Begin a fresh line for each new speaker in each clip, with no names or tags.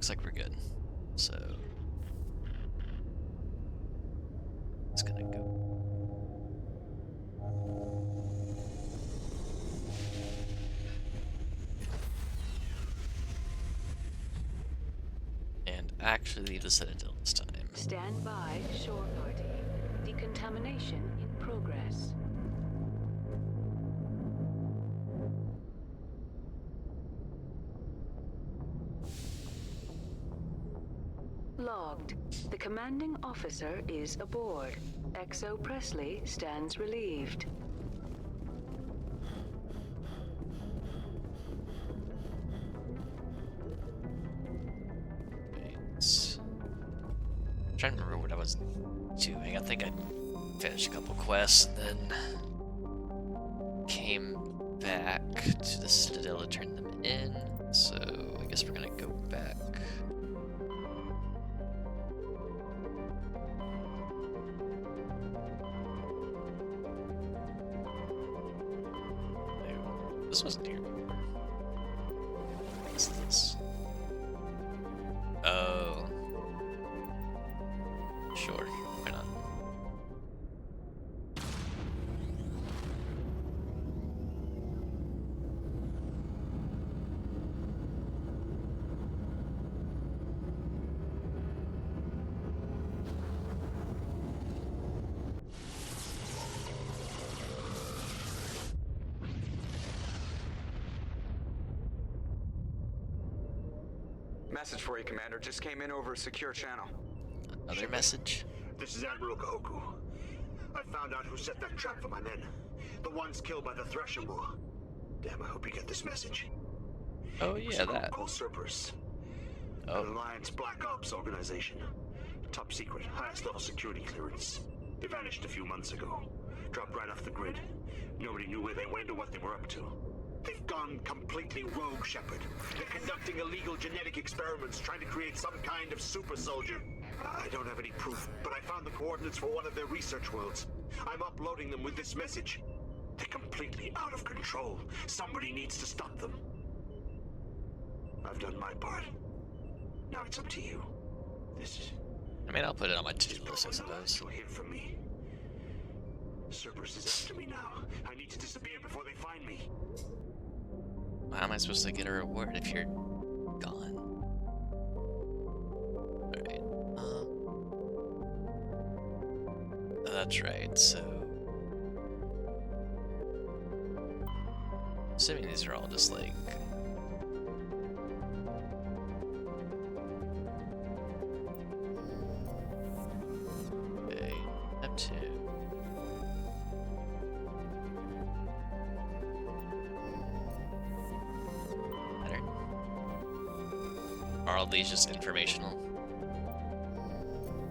looks like we're good. So it's gonna go. And actually leave the Citadel this time.
Stand by, shore party. Decontamination in progress. Logged. The commanding officer is aboard. XO Presley stands relieved.
I'm trying to remember what I was doing. I think I finished a couple quests and then came back to the Citadel to turn them in. So I guess we're gonna go back. Ew, this wasn't here before. What is this? Oh. Sure, why not?
Message for you, Commander. Just came in over a secure channel.
Another message?
This is Admiral Kahoku. I found out who set that trap for my men. The ones killed by the Thresher War. Damn, I hope you get this message.
Oh yeah, that.
Called Cerberus.
Oh.
An Alliance Black Ops organization. Top secret, highest level security clearance. They vanished a few months ago. Dropped right off the grid. Nobody knew where they went or what they were up to. They've gone completely rogue, Shepard. They're conducting illegal genetic experiments, trying to create some kind of super soldier. I don't have any proof, but I found the coordinates for one of their research worlds. I'm uploading them with this message. They're completely out of control. Somebody needs to stop them. I've done my part. Now it's up to you.
I mean, I'll put it on my to-do list, I suppose.
You'll hear from me. Cerberus is after me now. I need to disappear before they find me.
How am I supposed to get a reward if you're gone? Alright, that's right, so... Assuming these are all just like... Okay, Neptune. Are all these just informational?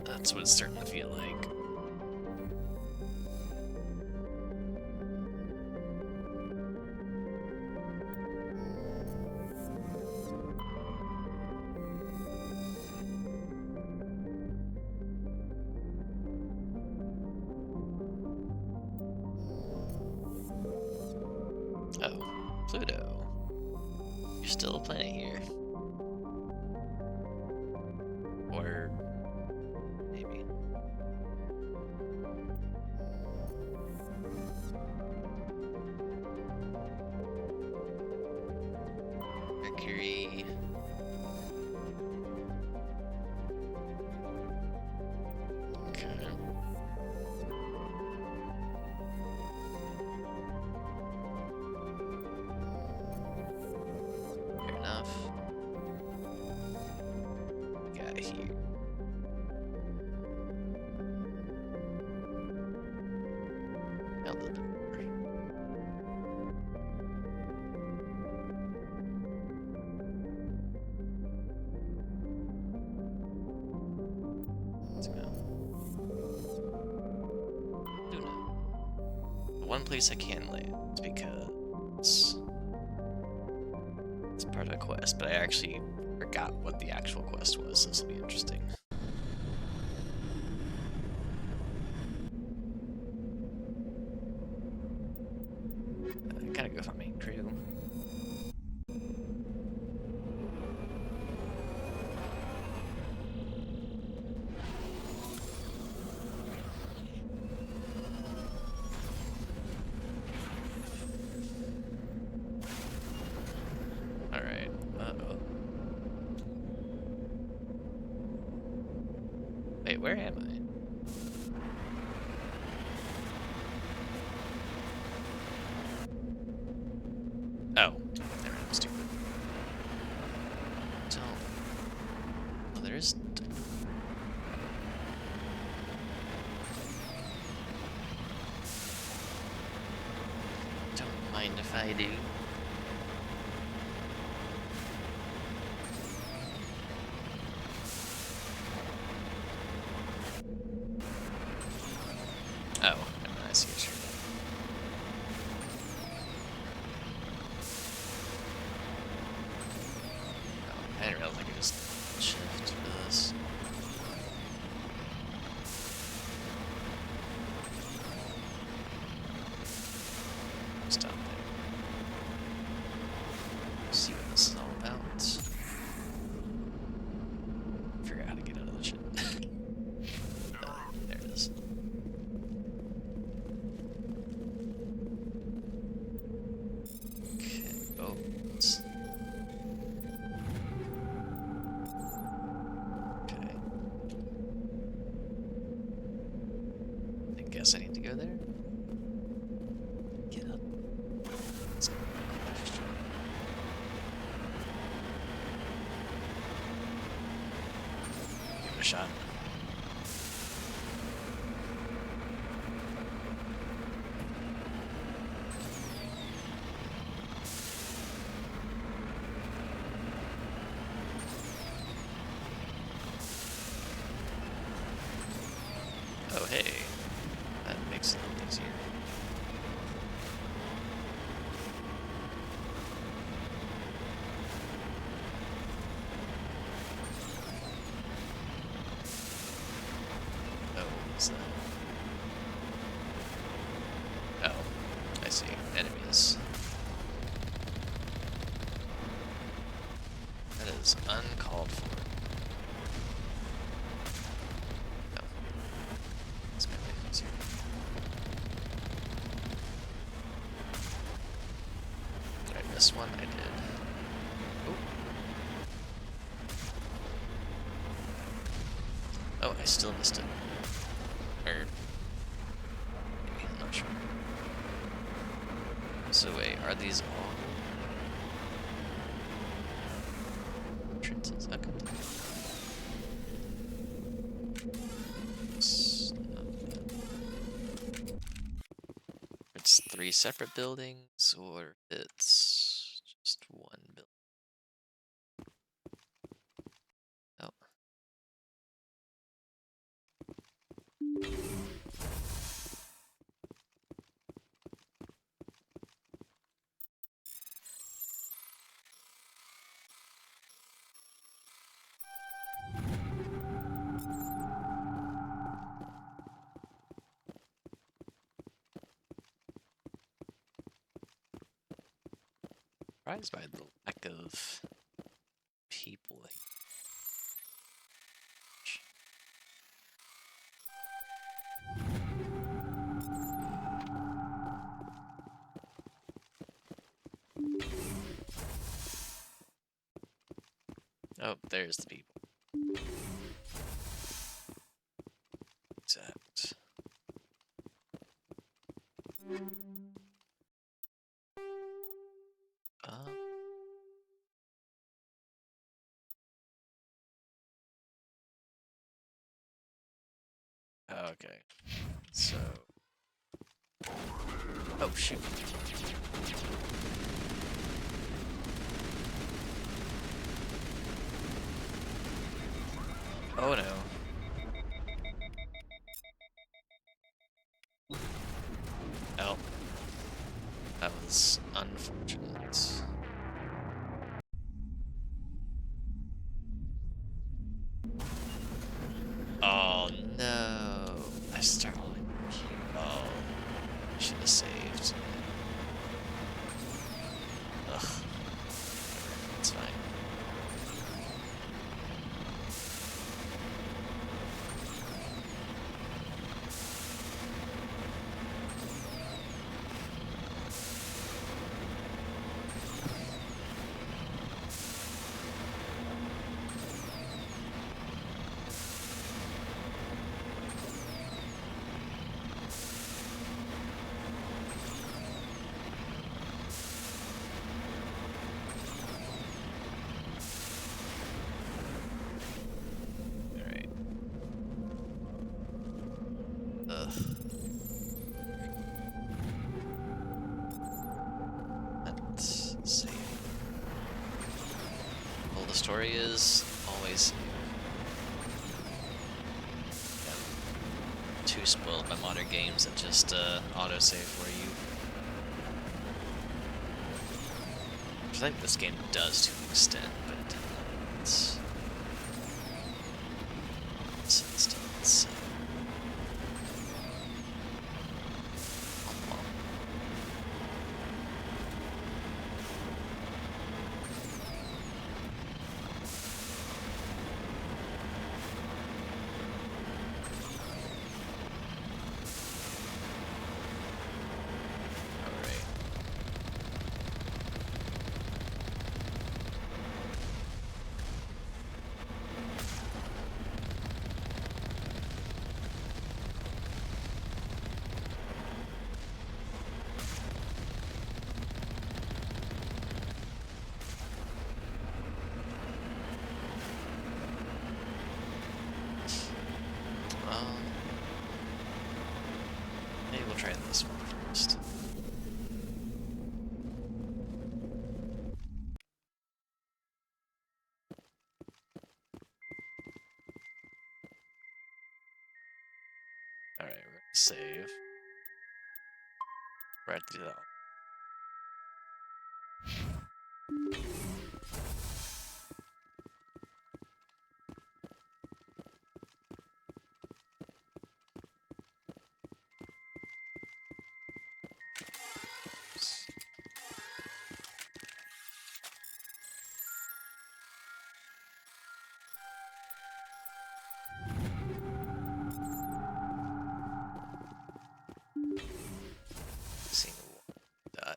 That's what it's starting to feel like. Oh, Pluto. You're still a planet here. Or maybe. Mercury. Okay. Fair enough. Got it here. A little bit more. Let's go. Luna. The one place I can land is because it's part of a quest, but I actually forgot what the actual quest was, so this will be interesting. I gotta go with my main crew. where am I? Oh, never mind, I'm stupid. Don't. Oh, there is. Don't mind if I do. Oh, never mind, I see what you're doing. Oh, I didn't realize I could just shift for this. Stop there. See what this is all about. Figure out how to get out of the shit. There it is. Okay. Oh. Okay. I guess I need to go there. Get up. Let's go. Give it a shot. Oh, hey. That makes it a little easier. Oh, what's that? Oh, I see. Enemies. That is uncalled for. No. Let's make it easier. Did I miss one? I did. Oh, I still missed it. Or maybe, I'm not sure. So wait, are these all entrances? Okay. It's 3 separate buildings, or it's just one building. Oh. Surprised by the lack of people. Oh, there's the people. Exact. Okay. So. Oh, shoot. Oh no. Oh. That was unfortunate. Oh no. I started. Oh. I should have saved. Ugh. It's fine. story is. Always too spoiled by modern games that just autosave for you. Which I think this game does to an extent, but it's this instance. Maybe we'll try this one first. Alright, we're gonna save. Right to do that.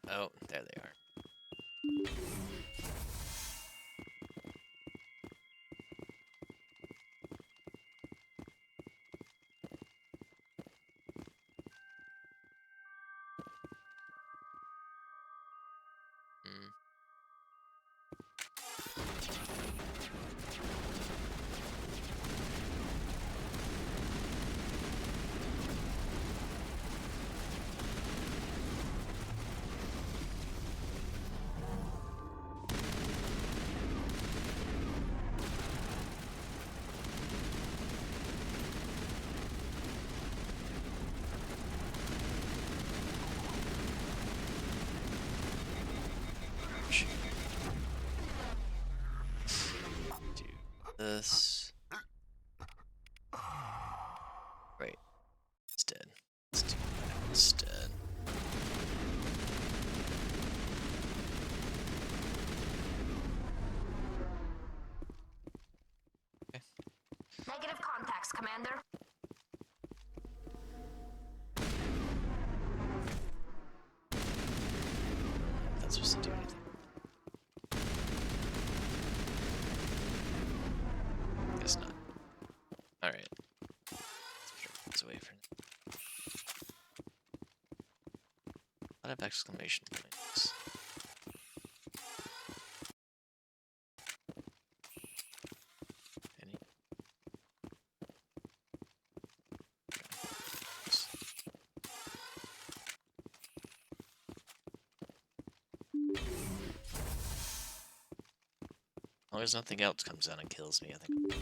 Oh, there they are. This. Right. It's dead. Let's do that instead. Okay.
Negative contacts, Commander.
If that's supposed to do anything. Guess not. Alright. Let's put this away for now. A lot of exclamation points. Any? As long as nothing else comes down and kills me, I think.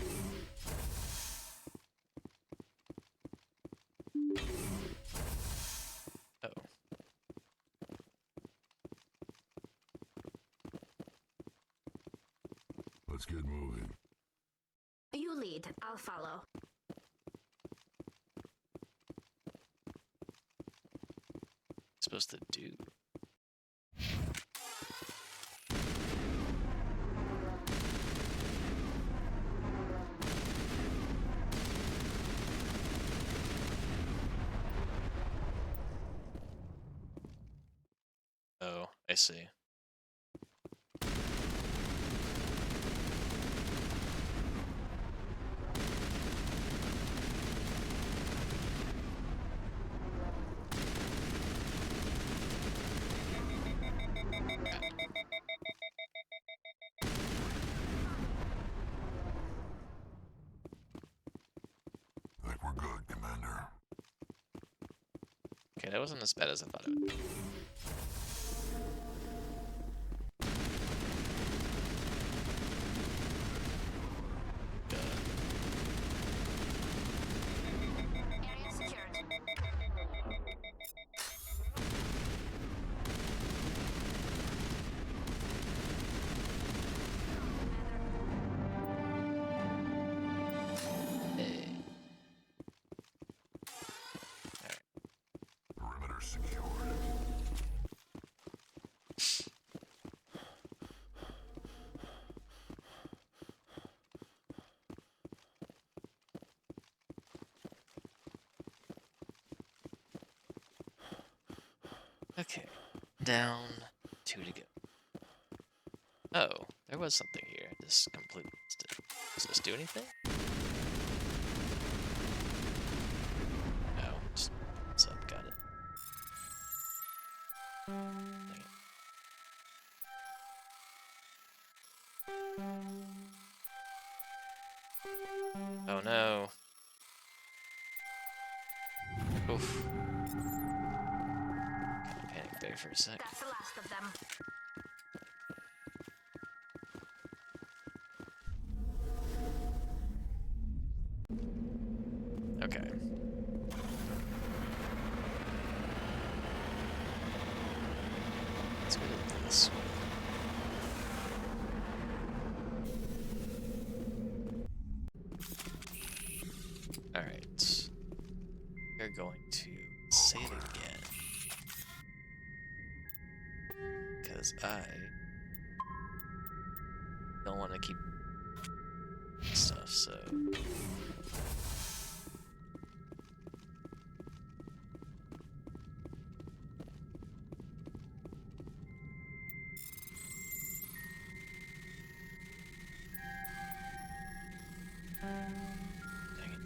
Oh.
Let's get moving.
You lead, I'll follow.
Supposed to do. Oh, I see.
Think we're good, Commander.
Okay, that wasn't as bad as I thought it would be. Okay, down, 2 to go. Oh, there was something here. I just completely missed it. Does this do anything? No, just what's up, got it. Dang it. Oh no. Oof. Kind of panicked there for a sec.
That's the last of them.
Okay. Let's go to this one. Alright. We're going to save again. Because I don't want to keep stuff, so. Dang it.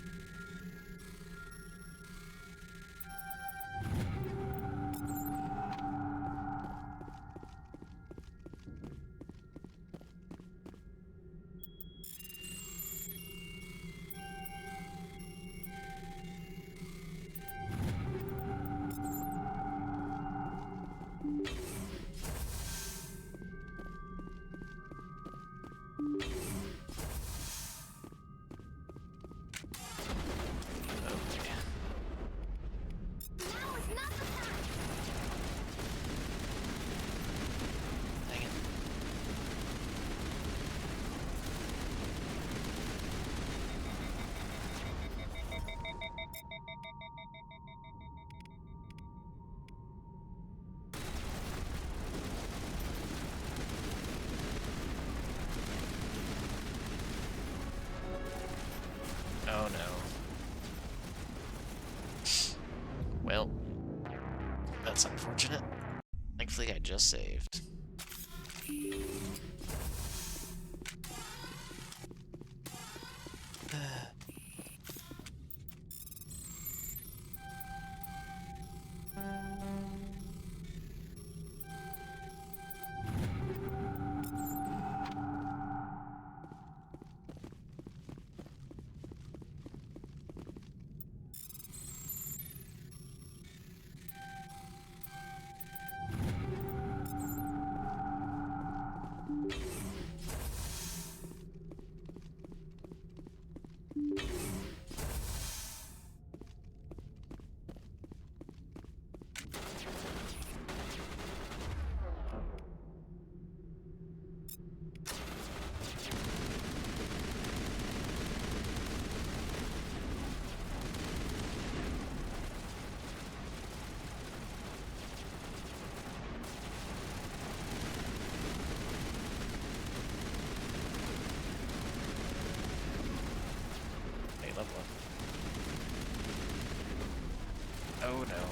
Okay.
Now is not the time.
Dang it. Oh no. Well, that's unfortunate. Thankfully, I just saved. Hey, level up. Oh no.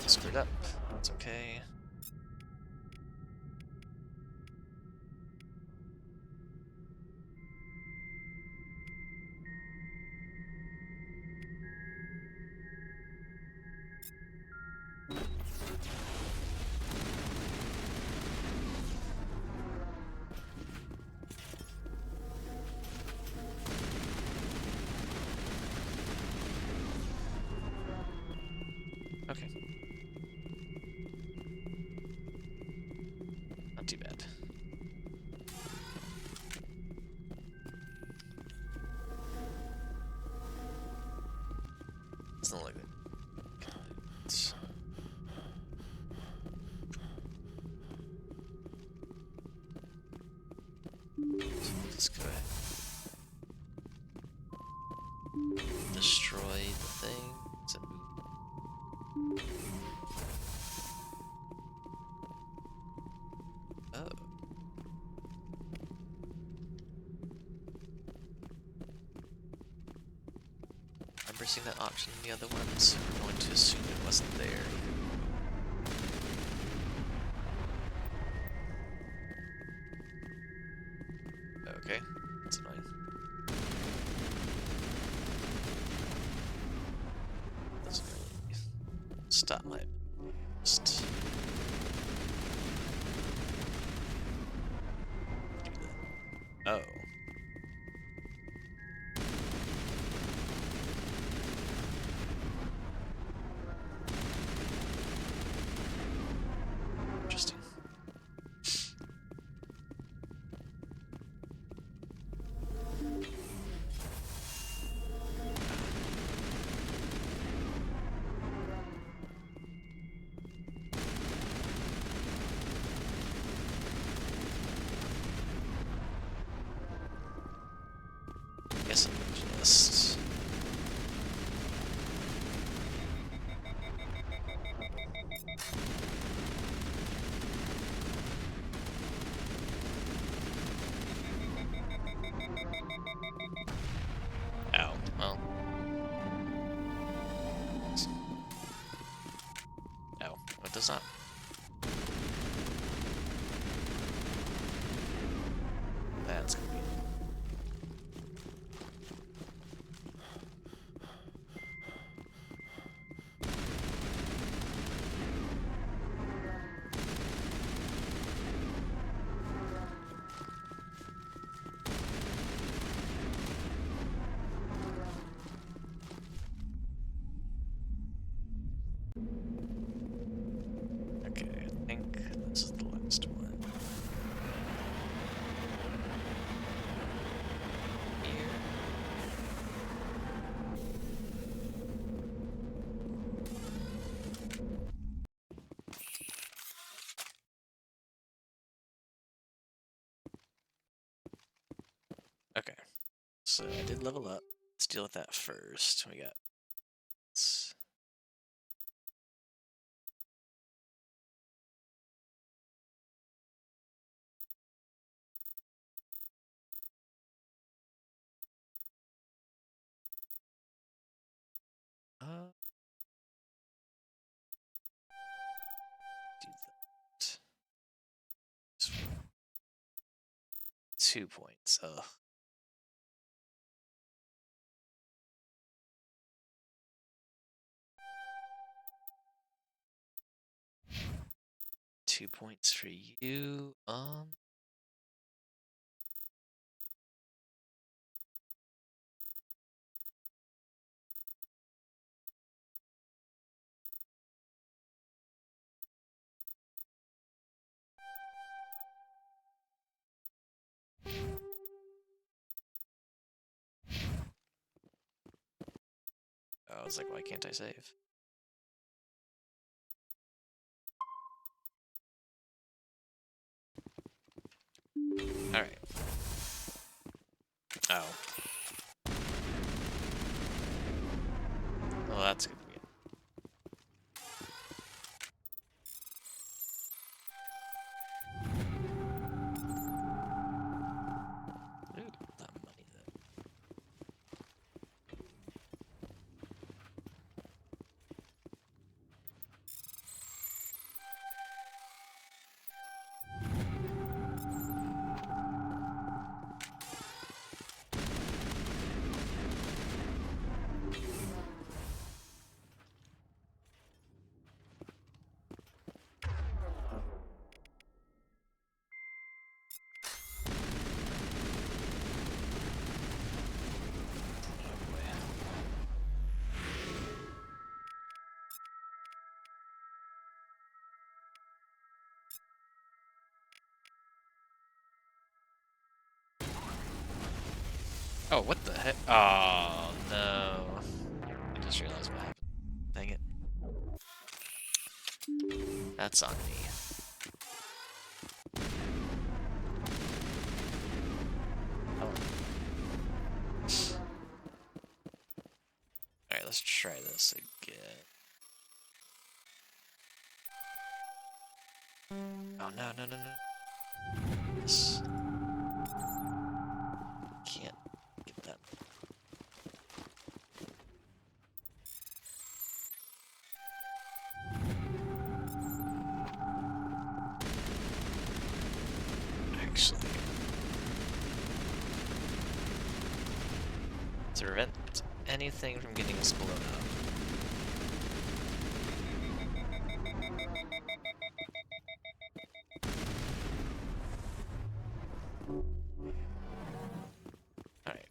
Screwed up. That's okay. Okay. Not too bad. Doesn't look good. Let's go ahead. Destroy the thing. It's a move. Oh. I remember seeing that option in the other ones, so we're going to assume it wasn't there. Okay, that's annoying. Doesn't really stop my just do that. Oh. Interesting. Guess I'm just ow. Well. Ow. What does not? That's gonna be. Okay, I think this is the last one. Here. Okay, so I did level up. Let's deal with that first. We got. s- Do that. 2 points. Ugh. Two points for you. I was like, why can't I save? Alright. Oh. Well, that's good. Ooh, that money though. Oh, what the heck? Oh, no. I just realized what happened. Dang it. That's on me. Oh. Alright, let's try this again. Oh no, no, no, no. Yes. Can't get that. Actually, to prevent anything from getting us blown up. Alright.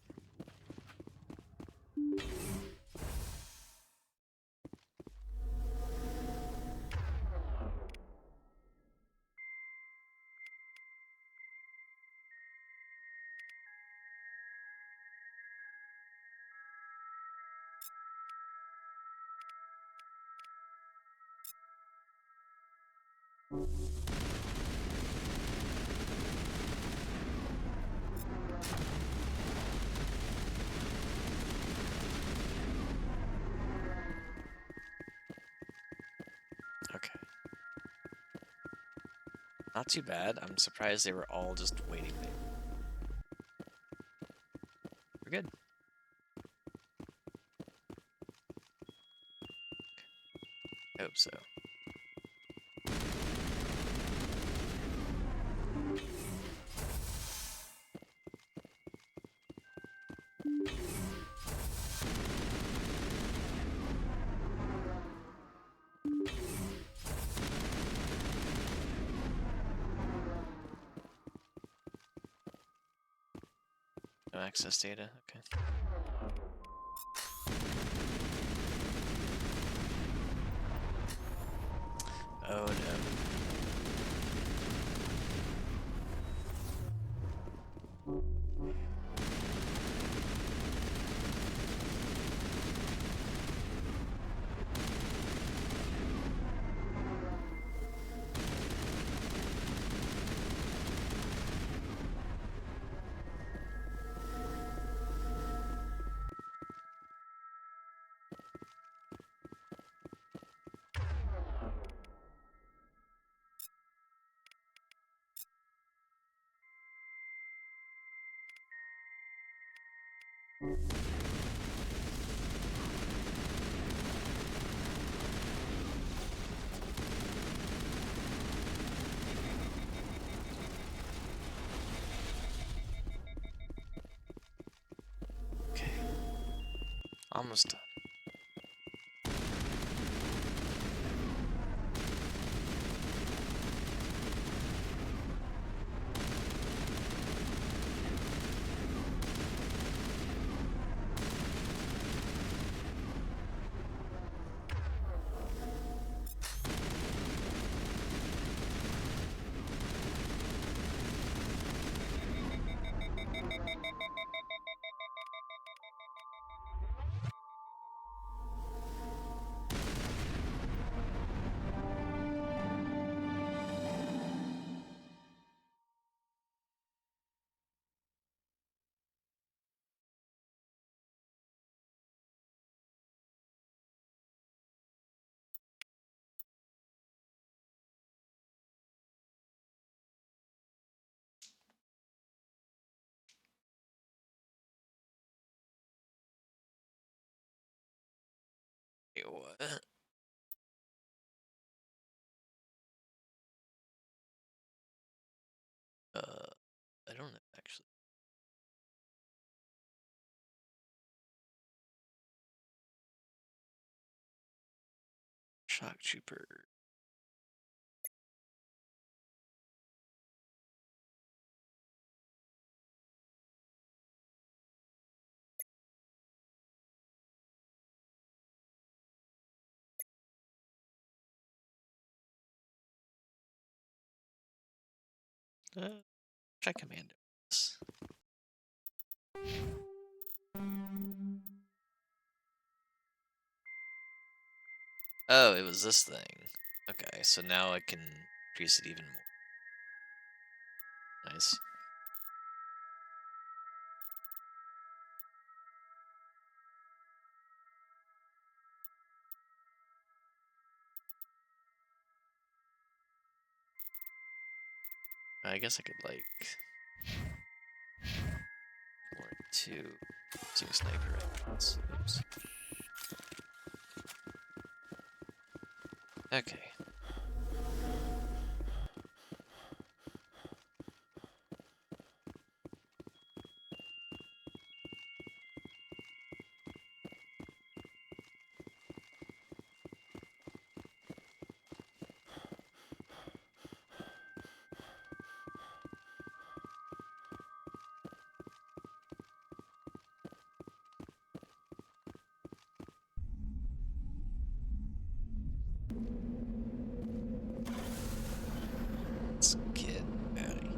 Okay. Not too bad. I'm surprised they were all just waiting there. We're good. I hope so. No access data? Okay. Oh no. Okay. Almost done. Wait, what? I don't know actually. Shock trooper. Try commandos. Oh, it was this thing. Okay, so now I can increase it even more. Nice. I guess I could like more into using sniper rifles. Oops. Okay. Let's get out of here.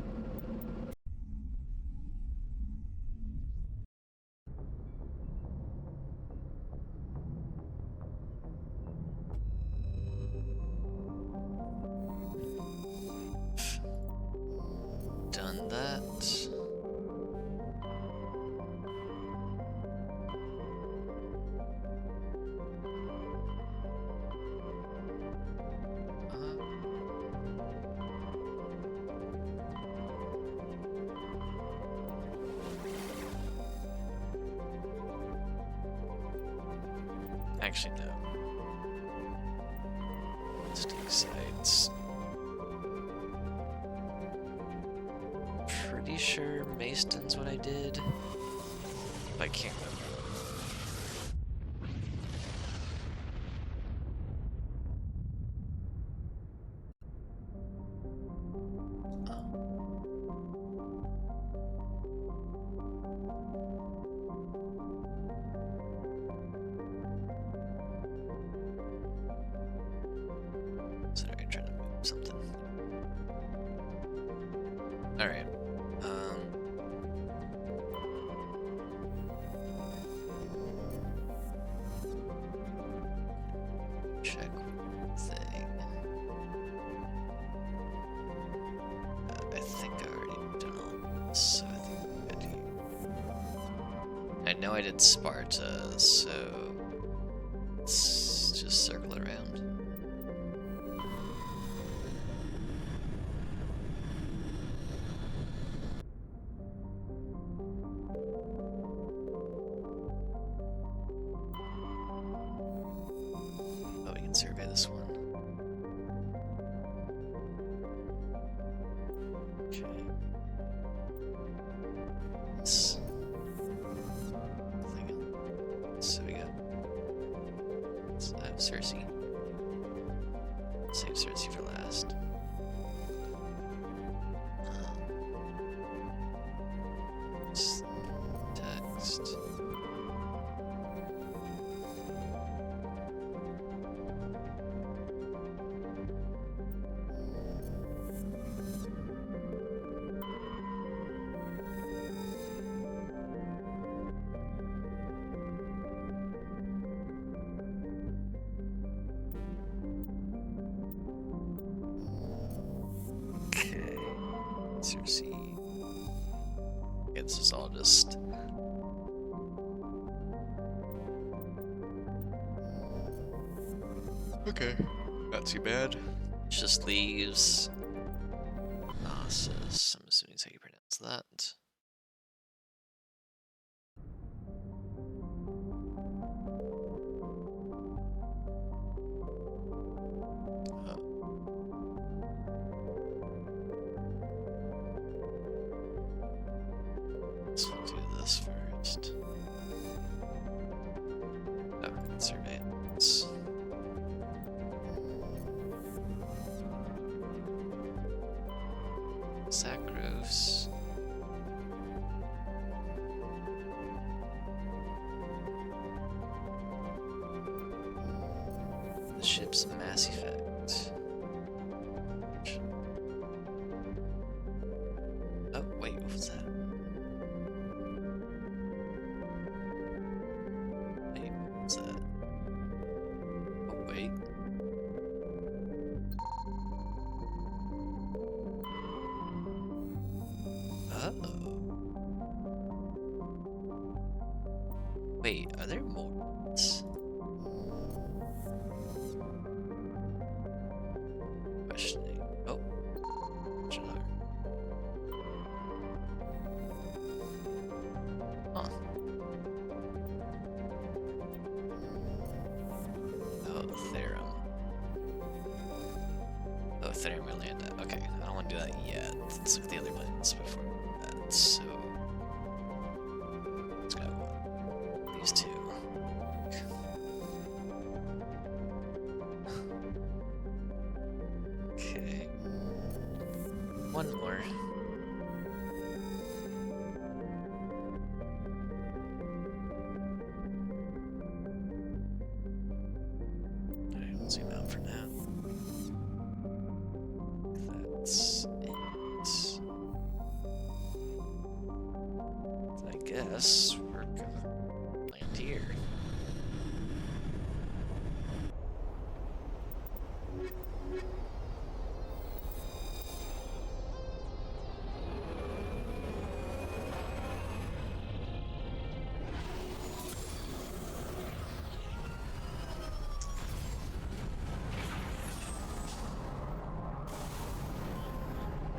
Done that. Actually, no. Let's take sides. Pretty sure Maston's what I did. But I can't remember. Sorry, I'm trying to move something. Alright. Check one thing. I think I already done all this, so I think I'm good here. I know I did Sparta, so let's just circle around. Oh, we can survey this one. Okay. This thing. So we got Cersei. Save Cersei for last. Text. Okay. Cersei. Yeah, this is all just. Okay. Not too bad. Just leaves. Gnosis. I'm assuming that's how you pronounce that. Let's do this first. Oh, surveillance. Sacros. The ship's Mass Effect. Oh, wait, what was that? Wait, what was that? Oh, wait. Oh. Wait, are there more ones? Questioning. Oh. Question mark. Therum. Oh, Therum Orlando. Okay, I don't want to do that yet. Let's look at the other planets before that. So, let's go. These two. Okay. One more. Alright, we'll zoom out for now. That's it. I guess we're gonna land here.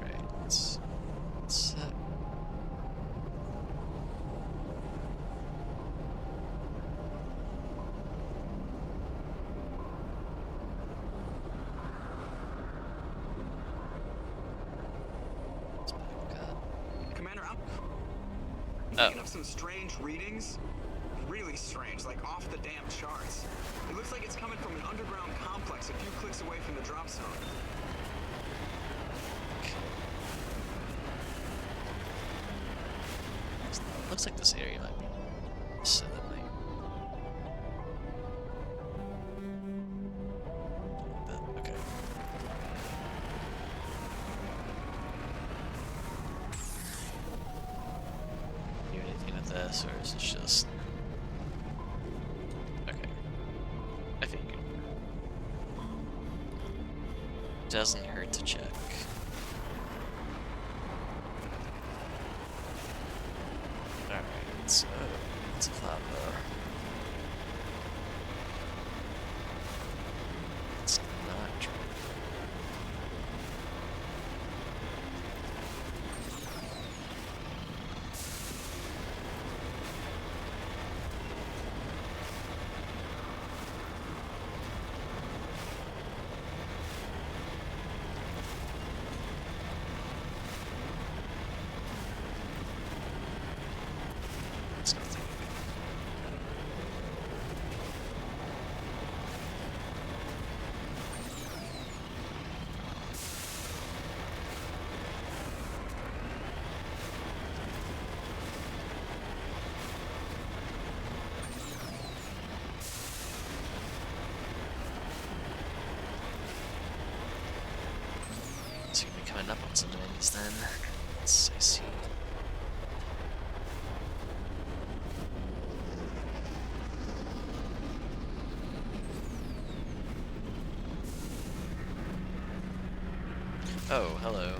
Right. Set. Let's back up.
Commander, I'm
Oh.
picking up some strange readings. Really strange, like off the damn charts. It looks like it's coming from an underground complex a few clicks away from the drop zone.
Looks like this area might be so that might. Okay. Do anything with this, or is it just? Okay. I figured. Doesn't hurt to check. Alright, so it's a cloud bar. It's not true. It's nothing. So you're gonna be coming up on some enemies then. Yes, I see. Oh, hello.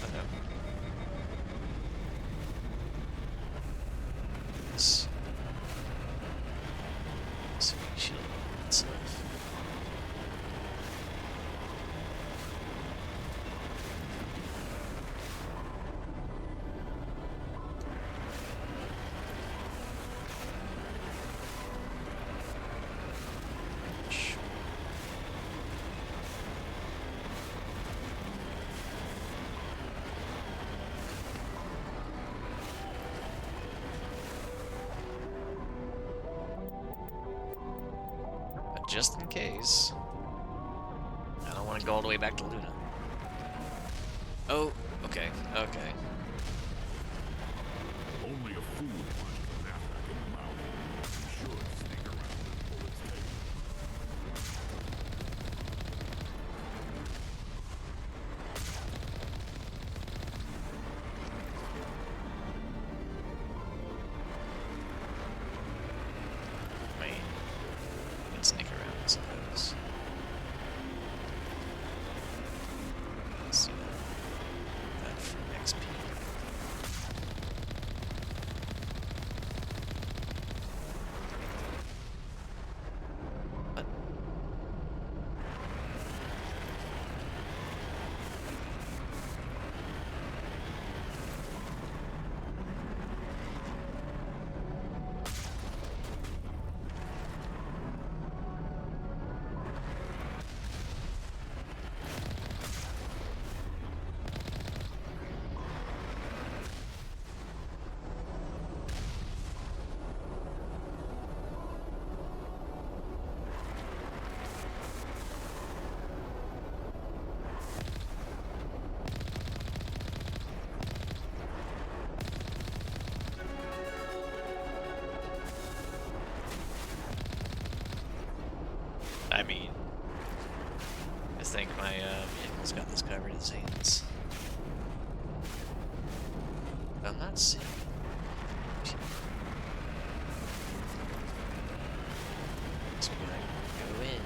Oh, no. Yes. So we shield itself. Sure. But just in case, I don't want to go all the way back to Luna. Oh, okay, okay.
Only a fool finds an African in the mountain. You should sneak around and pull its tail.
I mean, you can sneak around, I suppose. Let's do that for XP. mean, I think my vehicle's got this covered, it seems. I'm not seeing. So we're gonna go in.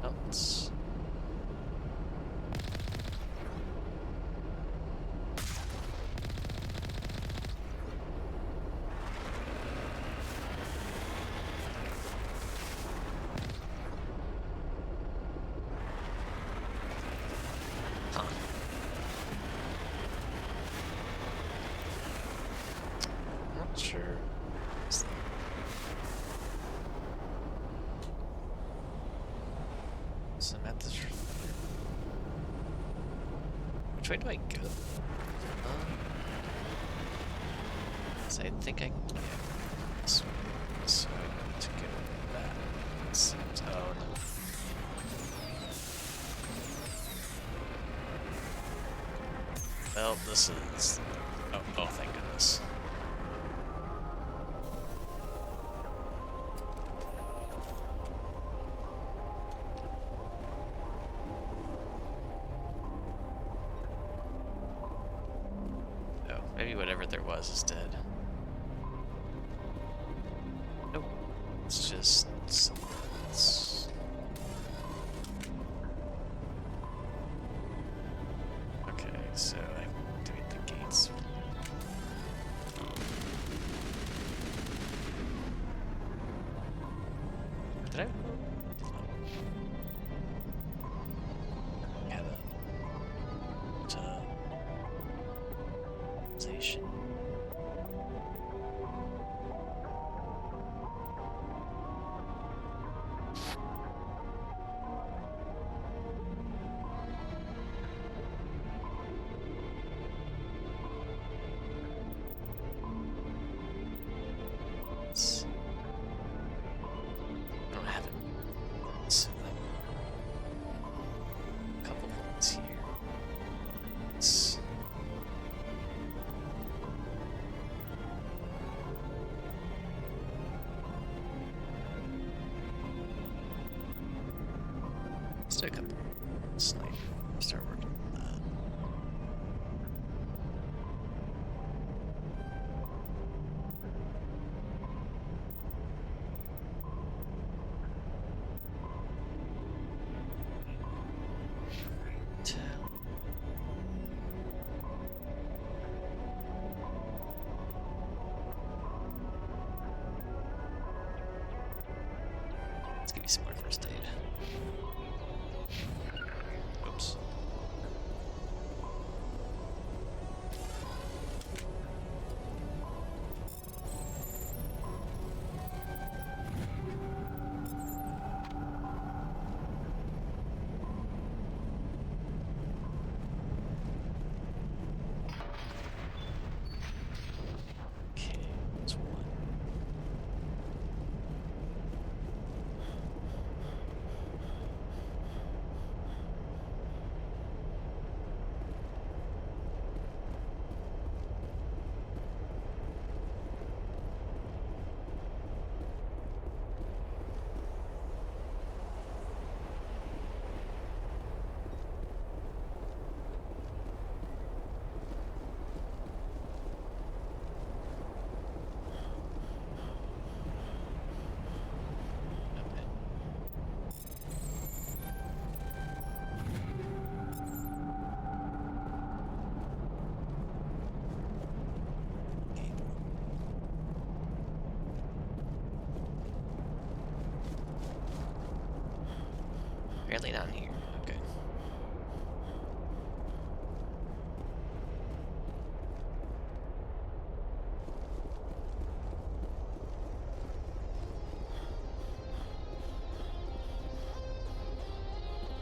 Oh, it's... Huh. I'm not sure. So I'm at this. Which way do I go? So I think I can get this way. So I need to go back. It seems. Oh no. Well, this is. Oh, thank goodness. Oh, maybe whatever there was is dead. Nope. It's just something else. Okay, so I activate the gates. Did I? Yeah, the station. I don't have it. So, a couple points here. It's let's do a couple. Snipe. Start working on that. Let's give you some more first aid. Oops. Okay, that's one. Okay. Apparently down here. Okay.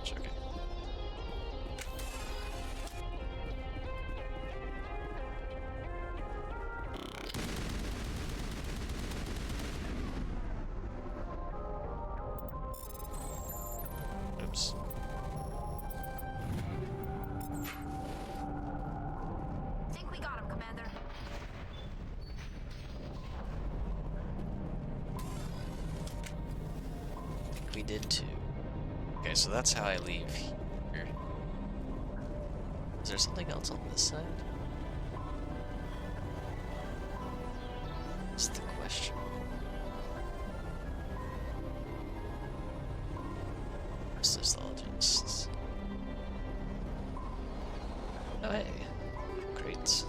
Okay. Oops.
Think we got him, Commander.
we did too. Okay, so that's how I leave here. Is there something else on this side? That's the question. Resistologists. Oh hey. Great.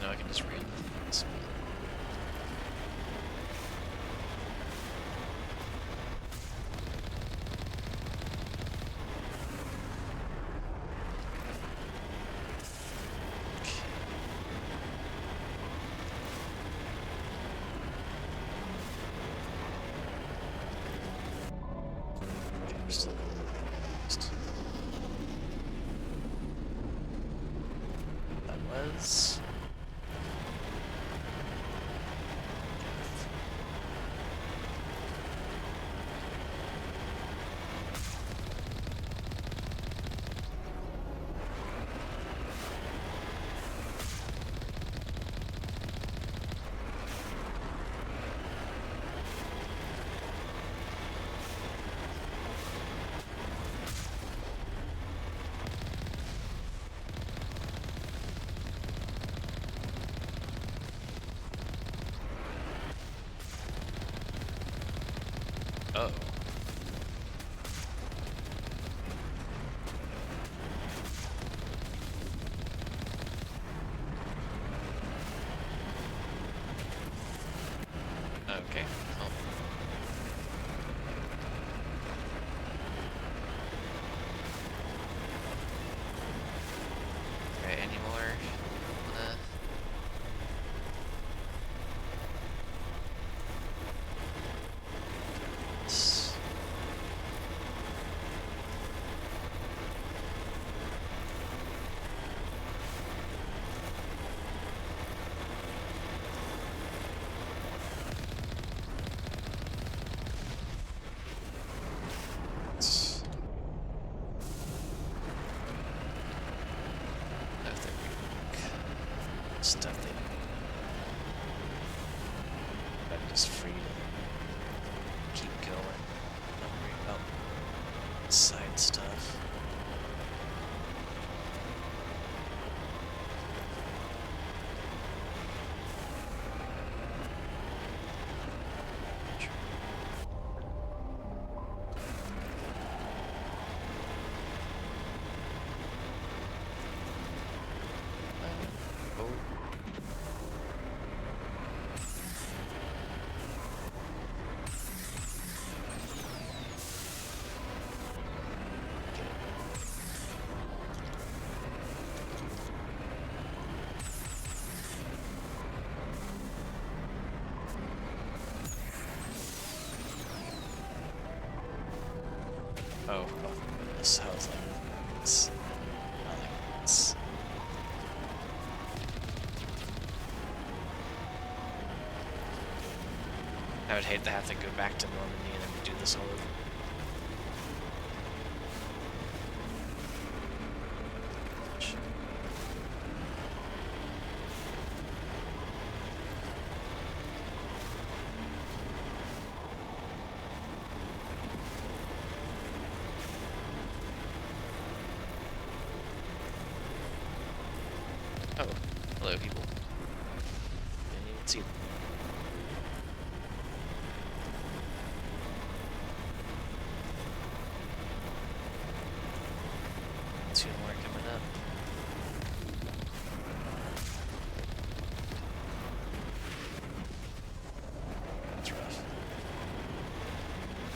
No, I can just read this. Okay, we're still confused. That was. Oh. Okay. Oh. Okay, any more? S- s- If they're weak stuff they I'm just free to keep going. Not worry about side stuff. Oh. Oh, oh goodness, I was like this. Not like this. I would hate to have to go back to Normandy and then do this all over. Oh, hello people. Didn't even see them. Two more coming up. That's rough.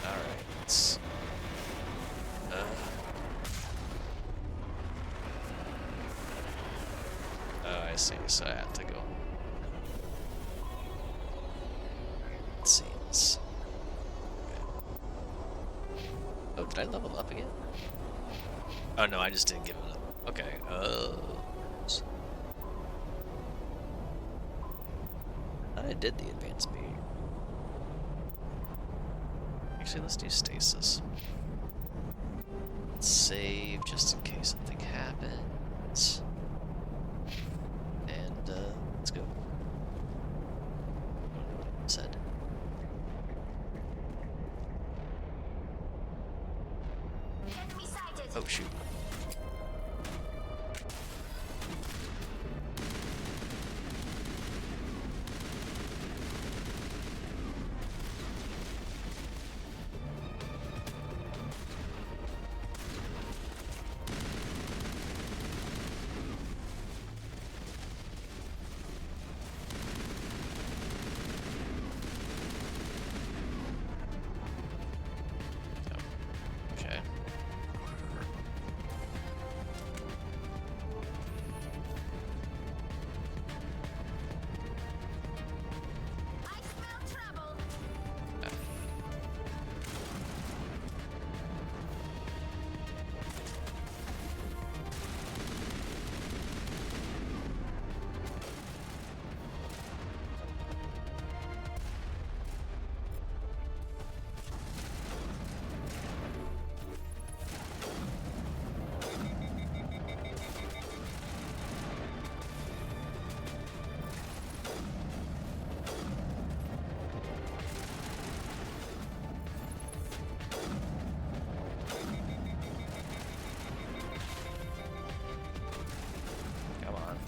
Alright, let's see, so I have to go. It seems. Okay. Oh, did I level up again? Oh no, I just didn't give him a... Okay, I thought I did the advanced speed. Actually, let's do stasis. Let's save just in case something happens. And, let's go. Said.
Enemy sighted.
Oh, shoot. Okay.
I smell trouble.
Come on.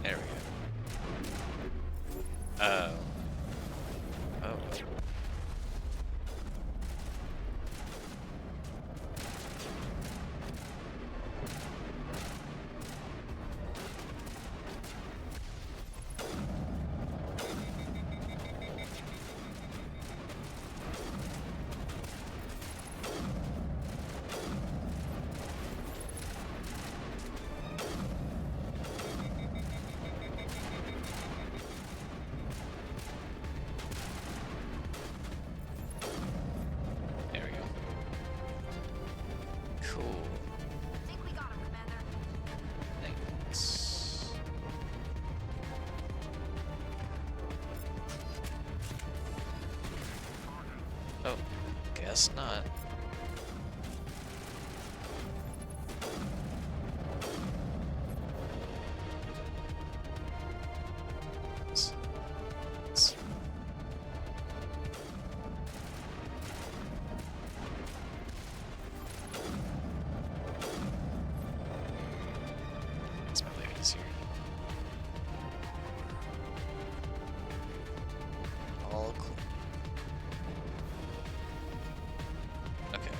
There we go. Oh. Oh. There we go. Cool.
Think we got him, Commander.
Thanks. Oh, guess not. It's my ladies here. All cool. Okay.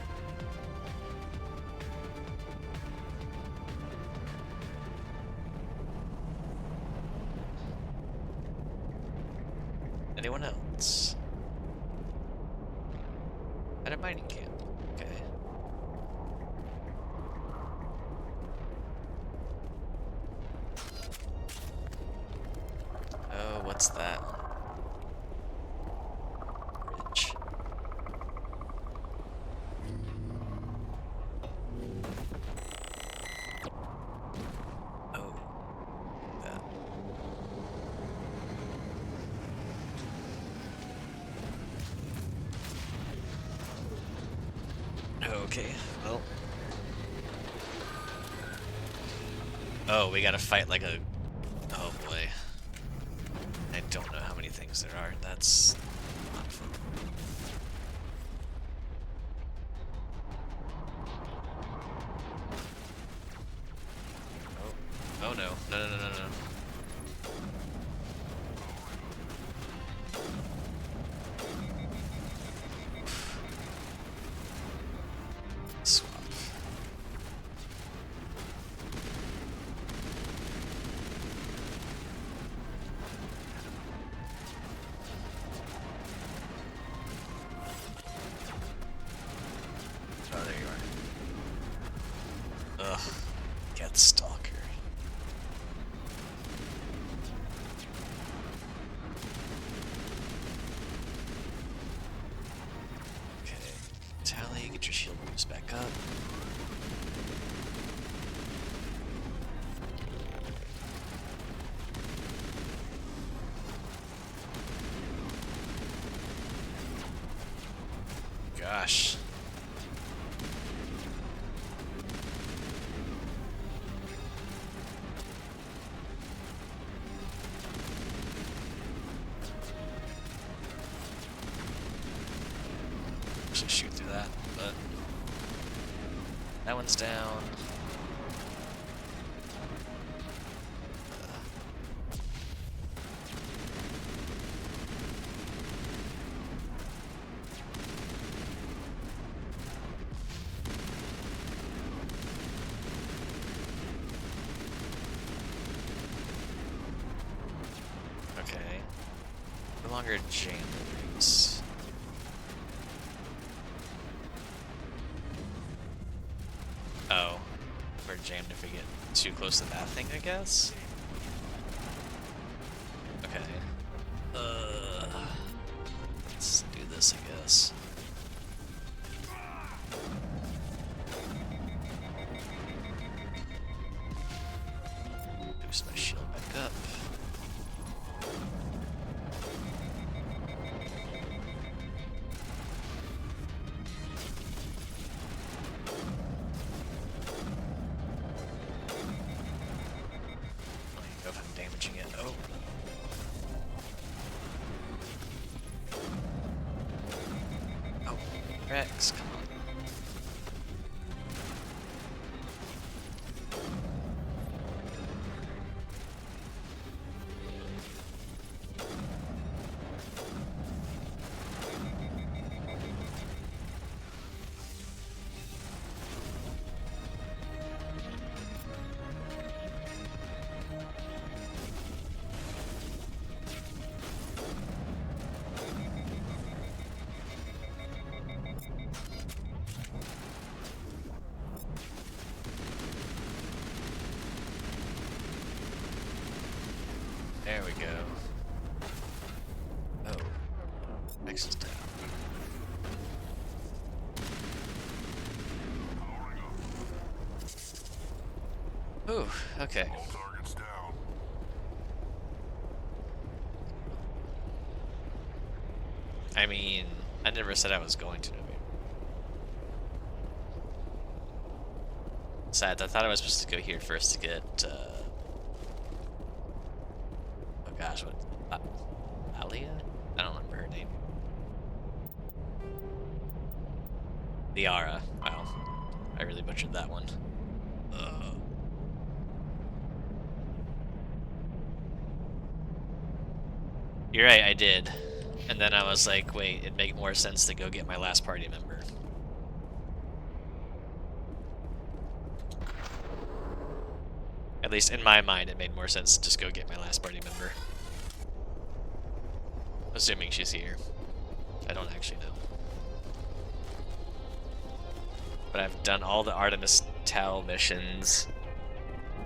Anyone else? At a mining camp. Okay. Oh, what's that? Bridge. Oh. That. Okay, well. Oh, we gotta fight like a... Oh boy. I don't know how many things there are. That's not fun. Oh. Oh no. No, no, no, no, no. Swap. gosh. Should shoot through that, but that one's down. Okay. No longer jam the rings. Oh. We're jammed if we get too close to that thing, I guess? Okay. Let's do this, I guess. Boost my shield back up. Go if I'm damaging it. Oh. Oh, Rex, come on. There we go. Oh. X is down.
Powering up.
Ooh, okay.
All targets down.
I mean, I never said I was going to do it. Sad, I thought I was supposed to go here first to get, oh gosh, what? Alia? I don't remember her name. Liara. Wow. I really butchered that one. You're right, I did. And then I was like, wait, it'd make more sense to go get my last party member. At least in my mind, it made more sense to just go get my last party member. Assuming she's here. I don't actually know. But I've done all the Artemis Tau missions,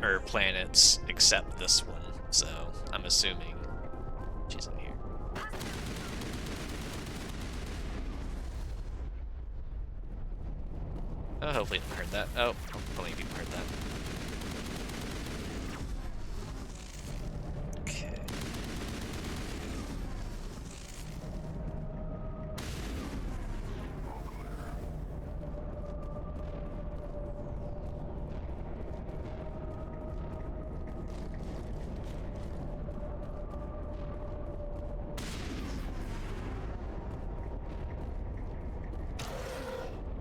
or planets, except this one. So I'm assuming she's in here. Oh, hopefully you heard that. Oh, hopefully people heard that. Okay.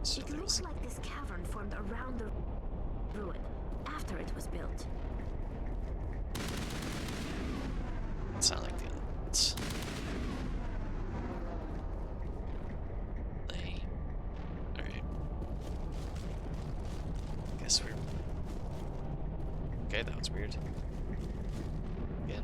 So
It
there
looks
was
like this cavern formed around the ruin after it was built.
sound like the other ones. Lame. Alright. Guess we're... Okay, that was weird. Again.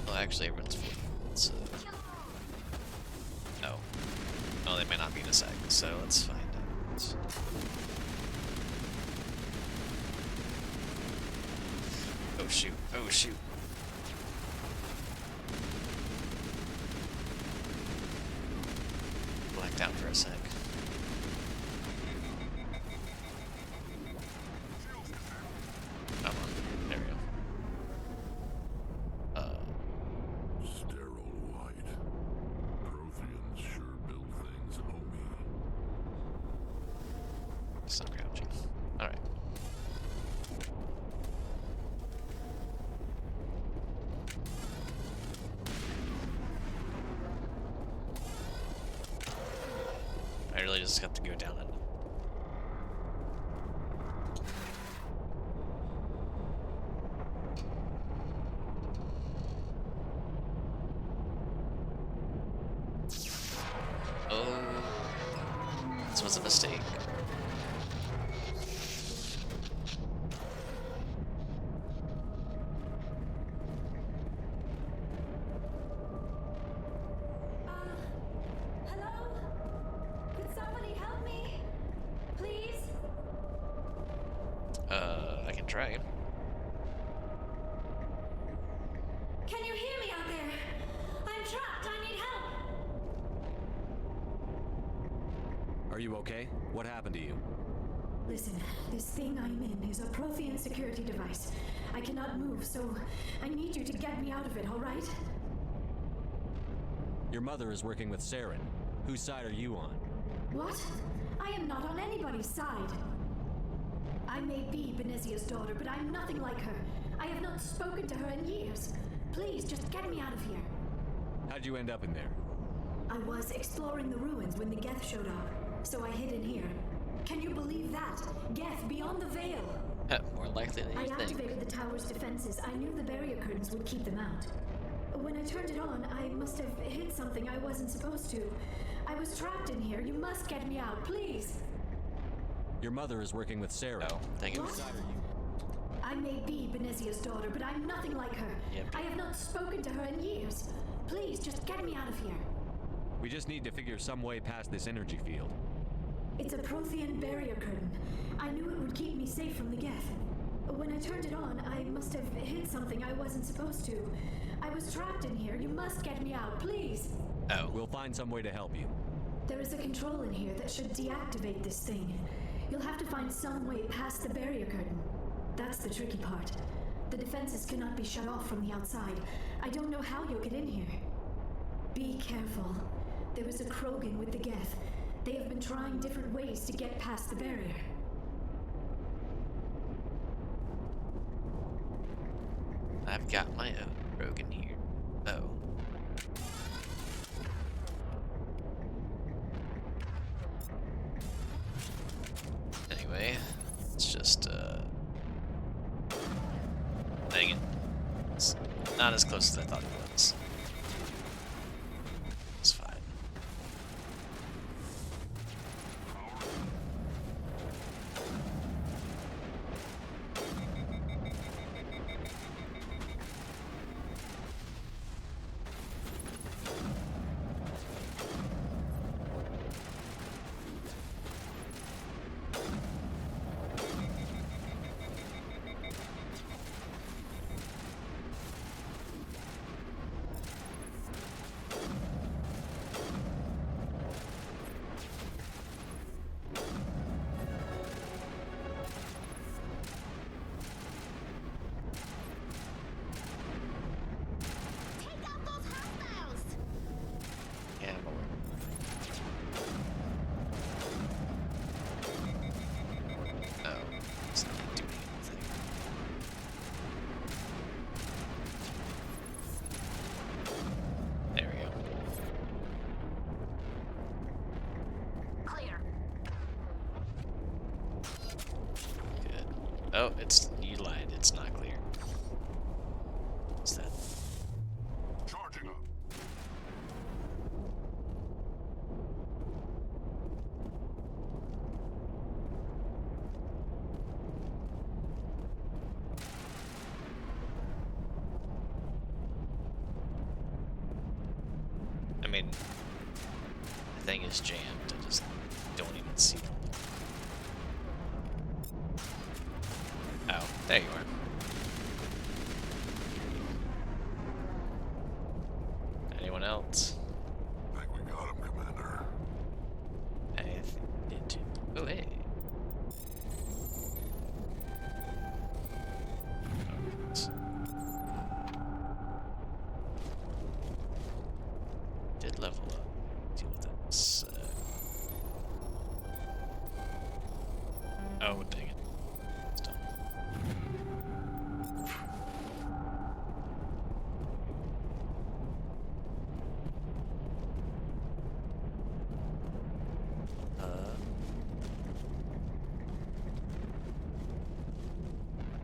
Well, actually, everyone's full. So... Oh. Well, they may not be in a sec, so let's find out. Oh shoot, oh shoot. Blacked out for a sec. Come on, there we go.
Sterile white. Protheans sure build things, homie.
Sun crouching. Alright. I really just have to go down it. Oh, this was a mistake.
Hello? Could somebody help me? Please?
I can try.
Can you hear me out there? I'm trapped. I need help.
Are you okay? What happened to you?
Listen, this thing I'm in is a Prothean security device. I cannot move, so I need you to get me out of it, all right?
Your mother is working with Saren. Whose side are you on?
What? I am not on anybody's side. I may be Benezia's daughter, but I'm nothing like her. I have not spoken to her in years. Please, just get me out of here.
How'd you end up in there?
I was exploring the ruins when the Geth showed up, so I hid in here. Can you believe that? Geth beyond the veil.
More likely than
I
you think.
activated the tower's defenses. I knew the barrier curtains would keep them out. When I turned it on, I must have hit something I wasn't supposed to. I was trapped in here. You must get me out, please.
Your mother is working with Saren.
Oh, thank you.
What? I may be Benezia's daughter, but I'm nothing like her.
Yep.
I have not spoken to her in years. Please, just get me out of here.
We just need to figure some way past this energy field.
It's a Prothean barrier curtain. I knew it would keep me safe from the Geth. When I turned it on, I must have hit something I wasn't supposed to. I was trapped in here. You must get me out, please.
Oh,
We'll find some way to help you.
There is a control in here that should deactivate this thing. You'll have to find some way past the barrier curtain. That's the tricky part. The defenses cannot be shut off from the outside. I don't know how you'll get in here. Be careful. There is a Krogan with the Geth. They have been trying different ways to get past the barrier.
I've got my own Rogan here. Oh. Anyway, it's just, dang it. It's not as close as I thought it was. It's fine. Yeah, I'm aware. Oh, it's not doing anything. There we go.
Clear.
Good. Oh, you lied. It's not clear. What's that?
Charging up.
I mean, thing is jammed. I just don't even see it. Oh, there you are. Anyone else?
I think we got him, Commander.
I think we did too. Oh, hey. Did level up. Deal with this. Oh, dang it. It's done.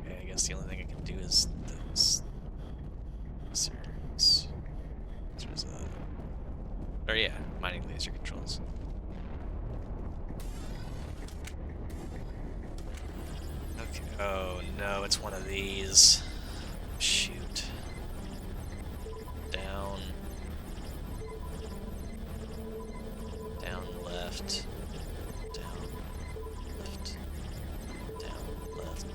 Okay, I guess the only thing I can do is this. There's a. Or yeah, mining laser controls. Okay. Oh no, it's one of these. Shoot. Down. Down left. Down left. Down left.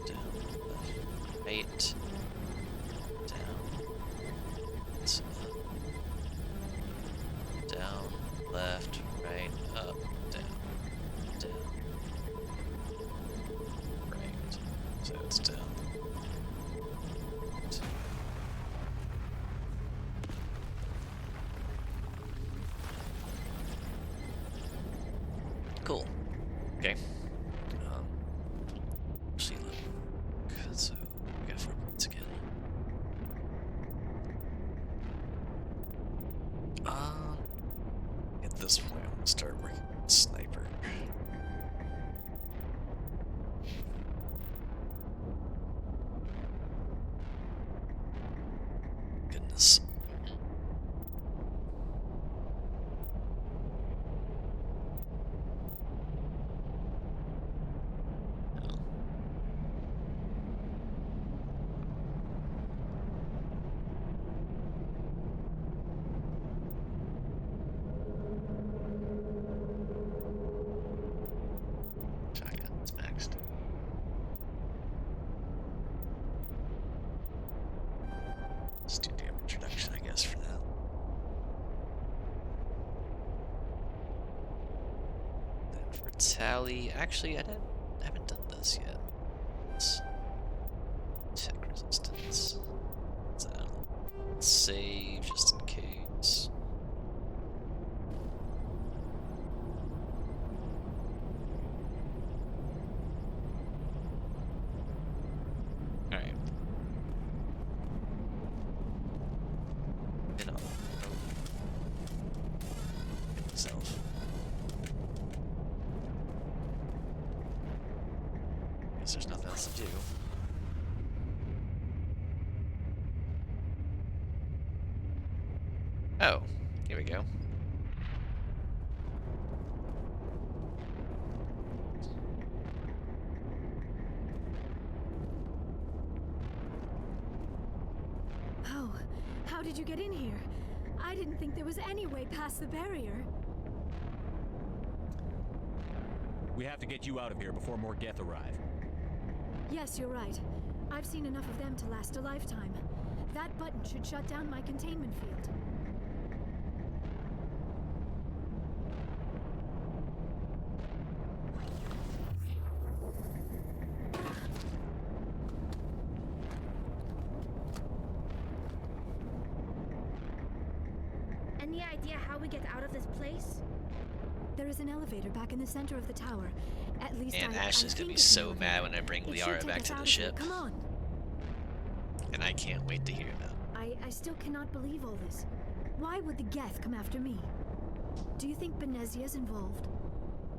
Down left. Right. Down. Down, left, right, up, down, down, right. So it's down. Cool. Okay. Actually, look. So we got 4 points again. At this point, I'm gonna start working with sniper. Goodness. Shotgun's maxed. Let's do damage reduction, I guess, for now. Then for tally, actually, I haven't done this yet. Let's check resistance. What's that? Let's save just in case. Alright. Hit on. Hit myself. Guess there's nothing else to do. Oh, here we go.
Oh, how did you get in here? I didn't think there was any way past the barrier.
We have to get you out of here before more Geth arrive.
Yes, you're right. I've seen enough of them to last a lifetime. That button should shut down my containment field.
Any idea how we get out of this place?
There is an elevator back in the center of the tower. At least
And
I
Ashley's gonna
think
be
it's an
so
elevator.
mad when I bring
It should
Liara
take
back
us
to
out
the
of here.
ship.
Come on.
And I can't wait to hear that.
I still cannot believe all this. Why would the Geth come after me? Do you think Benezia's involved?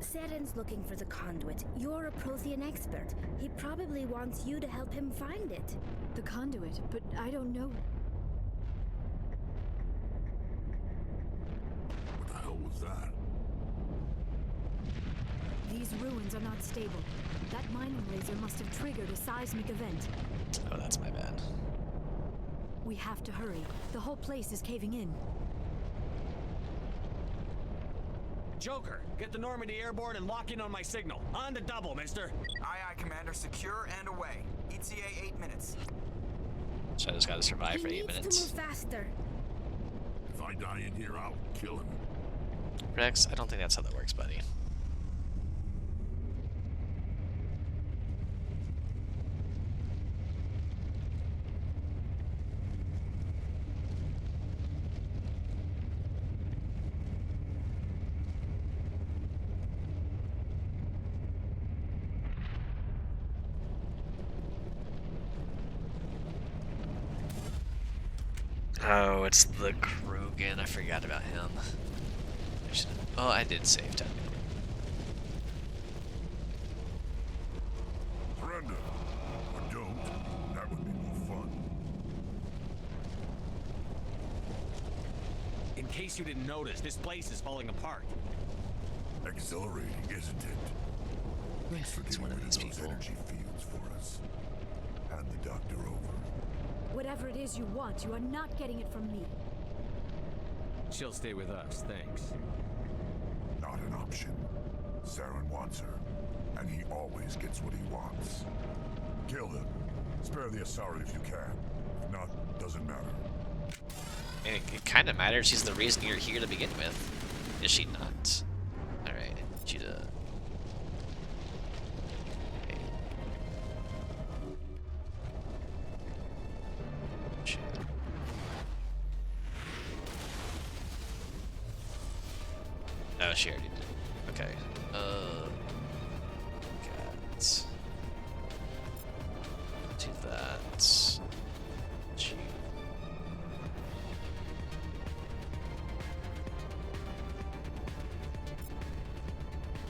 Saren's looking for the conduit. You're a Prothean expert. He probably wants you to help him find it.
The conduit, but I don't know.
What the hell was that?
These ruins are not stable. That mining laser must have triggered a seismic event.
Oh, that's my bad.
We have to hurry. The whole place is caving in.
Joker, get the Normandy airborne and lock in on my signal. On the double, mister.
Aye, aye, Commander. Secure and away. ETA 8 minutes.
So I just gotta survive for 8
He needs
minutes.
to move faster.
If I die in here, I'll kill him.
Rex, I don't think that's how that works, buddy. Oh, it's the Krogan. I forgot about him. Oh, I did save time.
Surrender. Or don't. That would be more fun.
In case you didn't notice, this place is falling apart.
Exhilarating, isn't it? Thanks for
It's
getting
one of
rid
these
of those
people.
energy fields for us. Hand the doctor over.
Whatever it is you want, you are not getting it from me.
She'll stay with us, thanks.
Not an option. Saren wants her, and he always gets what he wants. Kill him. Spare the Asari if you can. If not, doesn't matter.
It kind of matters. She's the reason you're here to begin with. Is she not? Alright, I need you to... Okay. Shit. Oh, she already did. Okay. Got... Do that. Gee.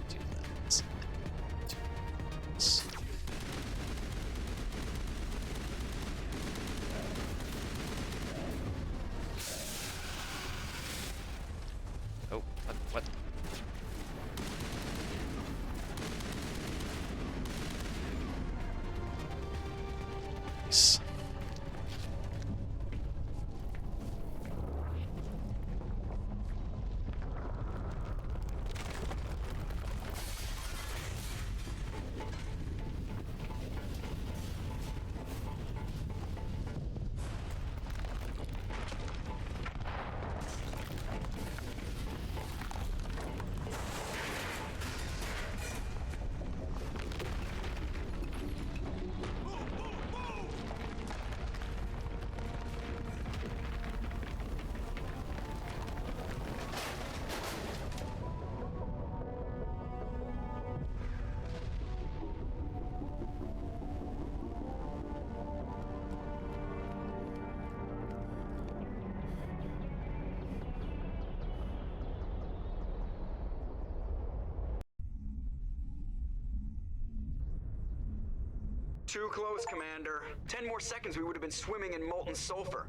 Do that. Do this. Oh, what? Nice.
Too close, Commander. 10 more seconds, we would have been swimming in molten sulfur.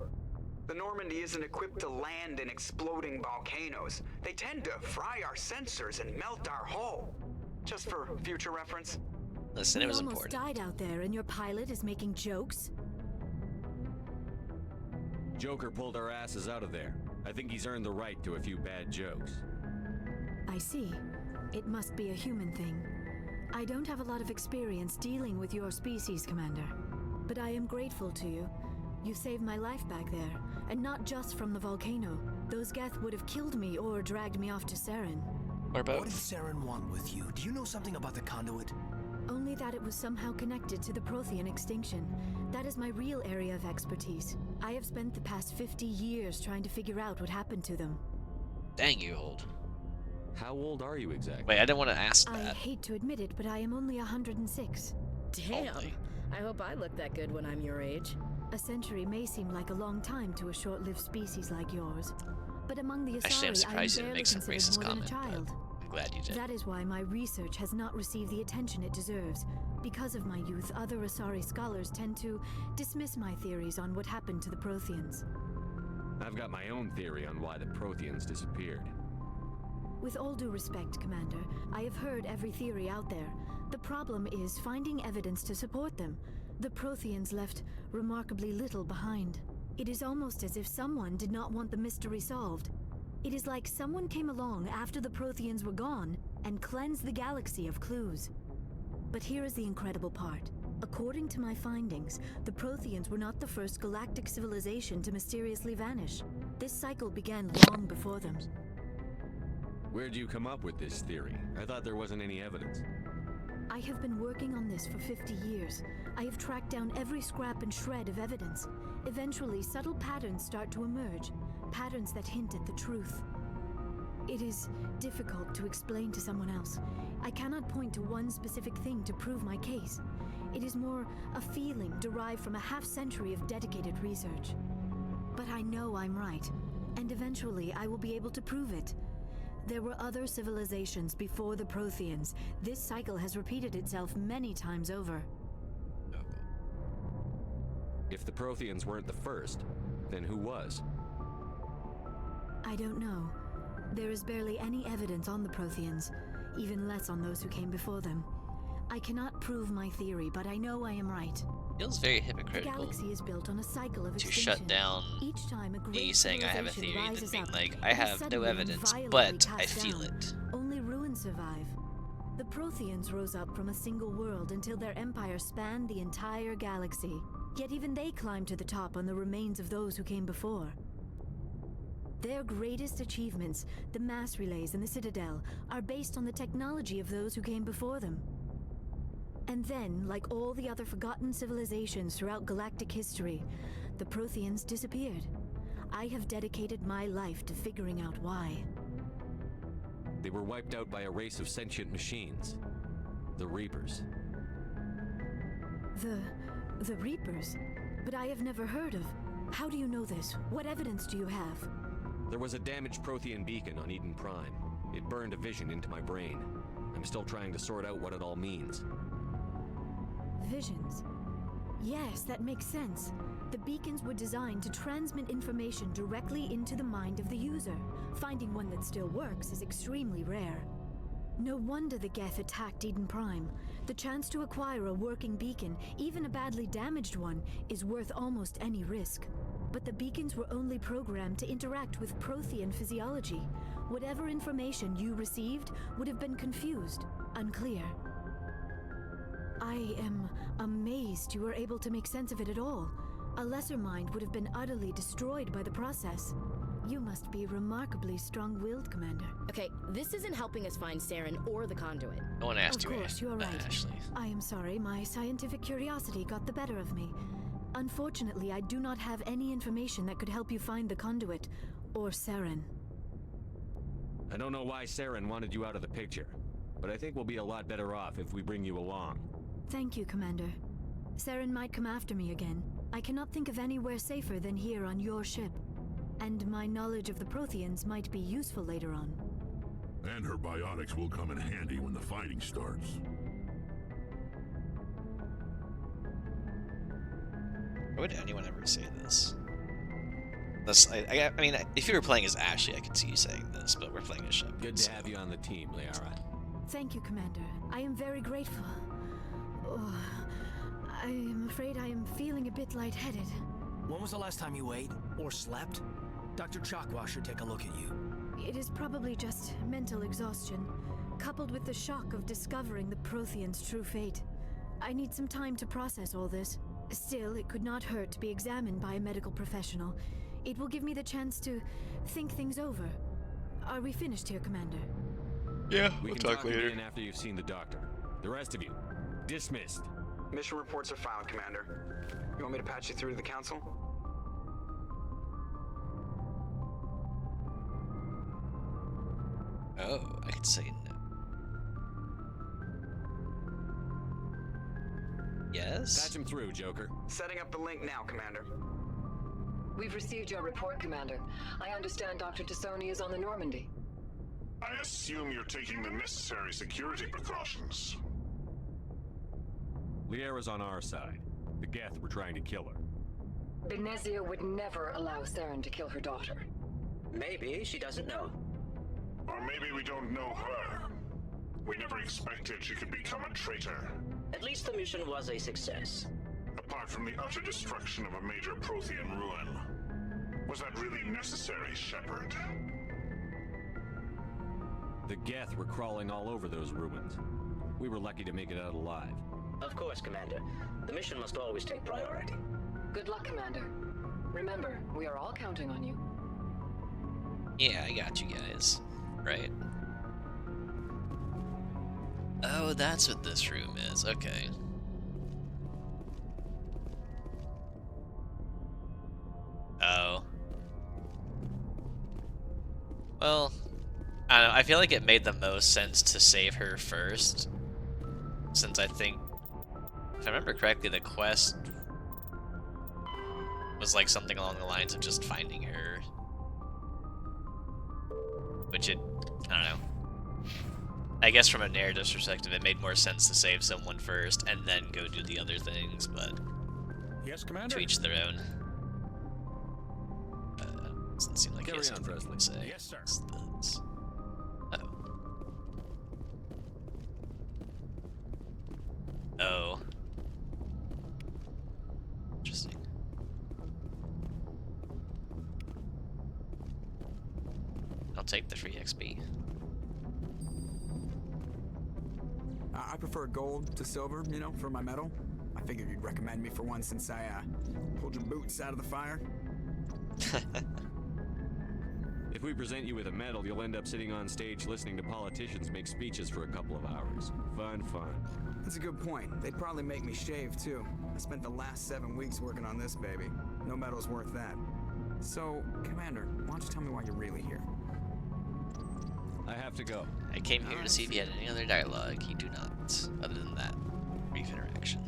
The Normandy isn't equipped to land in exploding volcanoes. They tend to fry our sensors and melt our hull. Just for future reference.
Listen,
We
it was
almost
important.
died out there, and your pilot is making jokes?
Joker pulled our asses out of there. I think he's earned the right to a few bad jokes.
I see. It must be a human thing. I don't have a lot of experience dealing with your species, Commander. But I am grateful to you. You saved my life back there, and not just from the volcano. Those Geth would have killed me or dragged me off to Saren.
Or
What did
both.
Saren want with you? Do you know something about the conduit?
Only that it was somehow connected to the Prothean extinction. That is my real area of expertise. I have spent the past 50 years trying to figure out what happened to them.
Dang, you old.
How old are you exactly?
Wait, I didn't want to ask
I
that.
hate to admit it, but I am only 106.
Damn.
Only.
I hope I look that good when I'm your age.
A century may seem like a long time to a short-lived species like yours, but among the
Actually, I'm
Asari,
surprised
I
you
am
didn't make some
barely
racist
considered more than a
comment,
child.
but I'm glad you did.
That is why my research has not received the attention it deserves. Because of my youth, other Asari scholars tend to dismiss my theories on what happened to the Protheans.
I've got my own theory on why the Protheans disappeared.
With all due respect, Commander, I have heard every theory out there. The problem is finding evidence to support them. The Protheans left remarkably little behind. It is almost as if someone did not want the mystery solved. It is like someone came along after the Protheans were gone and cleansed the galaxy of clues. But here is the incredible part. According to my findings, the Protheans were not the first galactic civilization to mysteriously vanish. This cycle began long before them.
Where'd you come up with this theory? I thought there wasn't any evidence.
I have been working on this for 50 years. I have tracked down every scrap and shred of evidence. Eventually, subtle patterns start to emerge, patterns that hint at the truth. It is difficult to explain to someone else. I cannot point to one specific thing to prove my case. It is more a feeling derived from a half-century of dedicated research. But I know I'm right, and eventually I will be able to prove it. There were other civilizations before the Protheans. This cycle has repeated itself many times over.
If the Protheans weren't the first, then who was?
I don't know. There is barely any evidence on the Protheans, even less on those who came before them. I cannot prove my theory, but I know I am right.
Feels very
The
hypocritical
galaxy is built on a cycle of
to
extinction.
shut down
Each time a great
me saying I have a
civilization
theory, then
rises
being
up,
like,
it
I
is
have no
suddenly and
evidence,
violently
but I
cast
feel
down.
it.
Only ruins survive. The Protheans rose up from a single world until their empire spanned the entire galaxy. Yet even they climbed to the top on the remains of those who came before. Their greatest achievements, the mass relays and the Citadel, are based on the technology of those who came before them. And then, like all the other forgotten civilizations throughout galactic history, the Protheans disappeared. I have dedicated my life to figuring out why.
They were wiped out by a race of sentient machines. The Reapers.
The Reapers? But I have never heard of. How do you know this? What evidence do you have?
There was a damaged Prothean beacon on Eden Prime. It burned a vision into my brain. I'm still trying to sort out what it all means.
Visions. Yes, that makes sense. The beacons were designed to transmit information directly into the mind of the user. Finding one that still works is extremely rare. No wonder the Geth attacked Eden Prime. The chance to acquire a working beacon, even a badly damaged one, is worth almost any risk. But the beacons were only programmed to interact with Prothean physiology. Whatever information you received would have been confused, unclear. I am amazed you were able to make sense of it at all. A lesser mind would have been utterly destroyed by the process. You must be remarkably strong-willed, Commander.
Okay, this isn't helping us find Saren or the conduit.
No one asked
Of
you,
course, you are right.
Ashley.
I am sorry, my scientific curiosity got the better of me. Unfortunately, I do not have any information that could help you find the conduit, or Saren.
I don't know why Saren wanted you out of the picture, but I think we'll be a lot better off if we bring you along.
Thank you, Commander. Saren might come after me again. I cannot think of anywhere safer than here on your ship. And my knowledge of the Protheans might be useful later on.
And her biotics will come in handy when the fighting starts.
Why would anyone ever say this? I mean, if you were playing as Ashley, I could see you saying this, but we're playing as Shepard.
Good to have you on the team, Liara.
Thank you, Commander. I am very grateful. Oh, I am afraid I am feeling a bit lightheaded.
When was the last time you ate or slept? Dr. Chakwa should take a look at you.
It is probably just mental exhaustion, coupled with the shock of discovering the Protheans' true fate. I need some time to process all this. Still, it could not hurt to be examined by a medical professional. It will give me the chance to think things over. Are we finished here, Commander?
Yeah,
We can talk later. Again after you've seen the doctor. The rest of you, dismissed.
Mission reports are filed, Commander. You want me to patch you through to the Council?
Oh, I could say no. Yes?
Patch him through, Joker.
Setting up the link now, Commander.
We've received your report, Commander. I understand Dr. Tassoni is on the Normandy.
I assume you're taking the necessary security precautions.
Liara's on our side. The Geth were trying to kill her.
Benezia would never allow Saren to kill her daughter.
Maybe she doesn't know.
Or maybe we don't know her. We never expected she could become a traitor.
At least the mission was a success.
Apart from the utter destruction of a major Prothean ruin. Was that really necessary, Shepard?
The Geth were crawling all over those ruins. We were lucky to make it out alive.
Of course, Commander. The mission must always take priority.
Good luck, Commander. Remember, we are all counting on you.
Yeah, I got you guys. Right? Oh, that's what this room is. Okay. Oh. Well, I don't know. I feel like it made the most sense to save her first. Since I think, if I remember correctly, the quest was like something along the lines of just finding her. Which I don't know. I guess from a narrative perspective, it made more sense to save someone first and then go do the other things, but
yes, Commander.
To each their own. Doesn't seem like he has something to say.
Yes, sir.
Oh. Interesting. I'll take the free XP.
I prefer gold to silver, you know, for my medal. I figured you'd recommend me for one since I pulled your boots out of the fire.
If we present you with a medal, you'll end up sitting on stage listening to politicians make speeches for a couple of hours. Fun.
That's a good point. They'd probably make me shave, too. I spent the last 7 weeks working on this baby. No medal's worth that. So, Commander, why don't you tell me why you're really here?
I have to go.
I came here to see if he had any other dialogue. You do not, other than that brief interaction.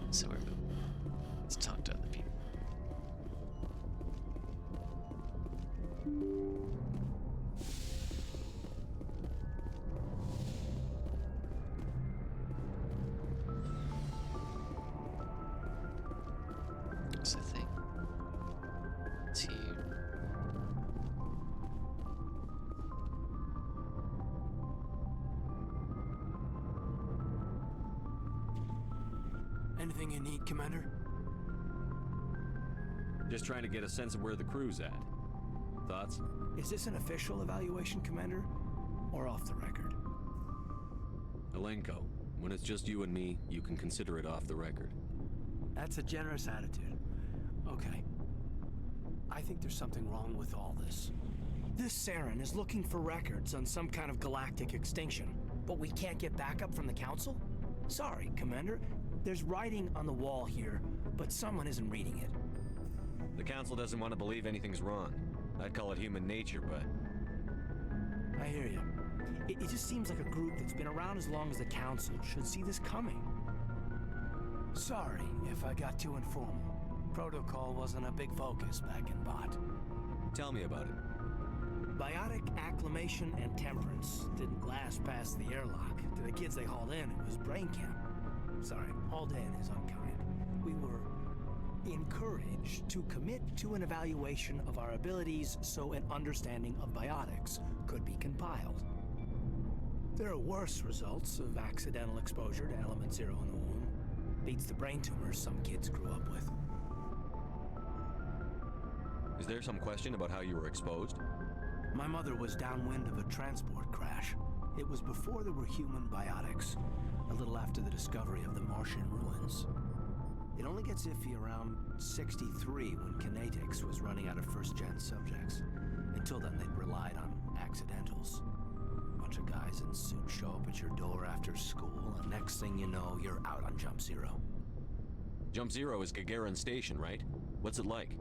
So we're moving. Let's talk to other people. What's the thing? It's here.
Anything you need, Commander?
Just trying to get a sense of where the crew's at. Thoughts?
Is this an official evaluation, Commander? Or off the record?
Alenko, when it's just you and me, you can consider it off the record.
That's a generous attitude. Okay. I think there's something wrong with all this. This Saren is looking for records on some kind of galactic extinction, but we can't get backup from the Council? Sorry, Commander. There's writing on the wall here, but someone isn't reading it.
The Council doesn't want to believe anything's wrong. I'd call it human nature, but...
I hear you. It just seems like a group that's been around as long as the Council should see this coming. Sorry if I got too informal. Protocol wasn't a big focus back in Bot.
Tell me about it.
Biotic acclimation and temperance didn't last past the airlock. To the kids they hauled in, it was brain camp. Sorry, hauled in is unkind. We were encouraged to commit to an evaluation of our abilities so an understanding of biotics could be compiled. There are worse results of accidental exposure to element 0 in the womb. Beats the brain tumors some kids grew up with.
Is there some question about how you were exposed?
My mother was downwind of a transport crash. It was before there were human biotics, a little after the discovery of the Martian ruins. It only gets iffy around 63 when kinetics was running out of first-gen subjects. Until then, they'd relied on accidentals. A bunch of guys in suits show up at your door after school, and next thing you know, you're out on Jump Zero.
Jump Zero is Gagarin Station, right? What's it like?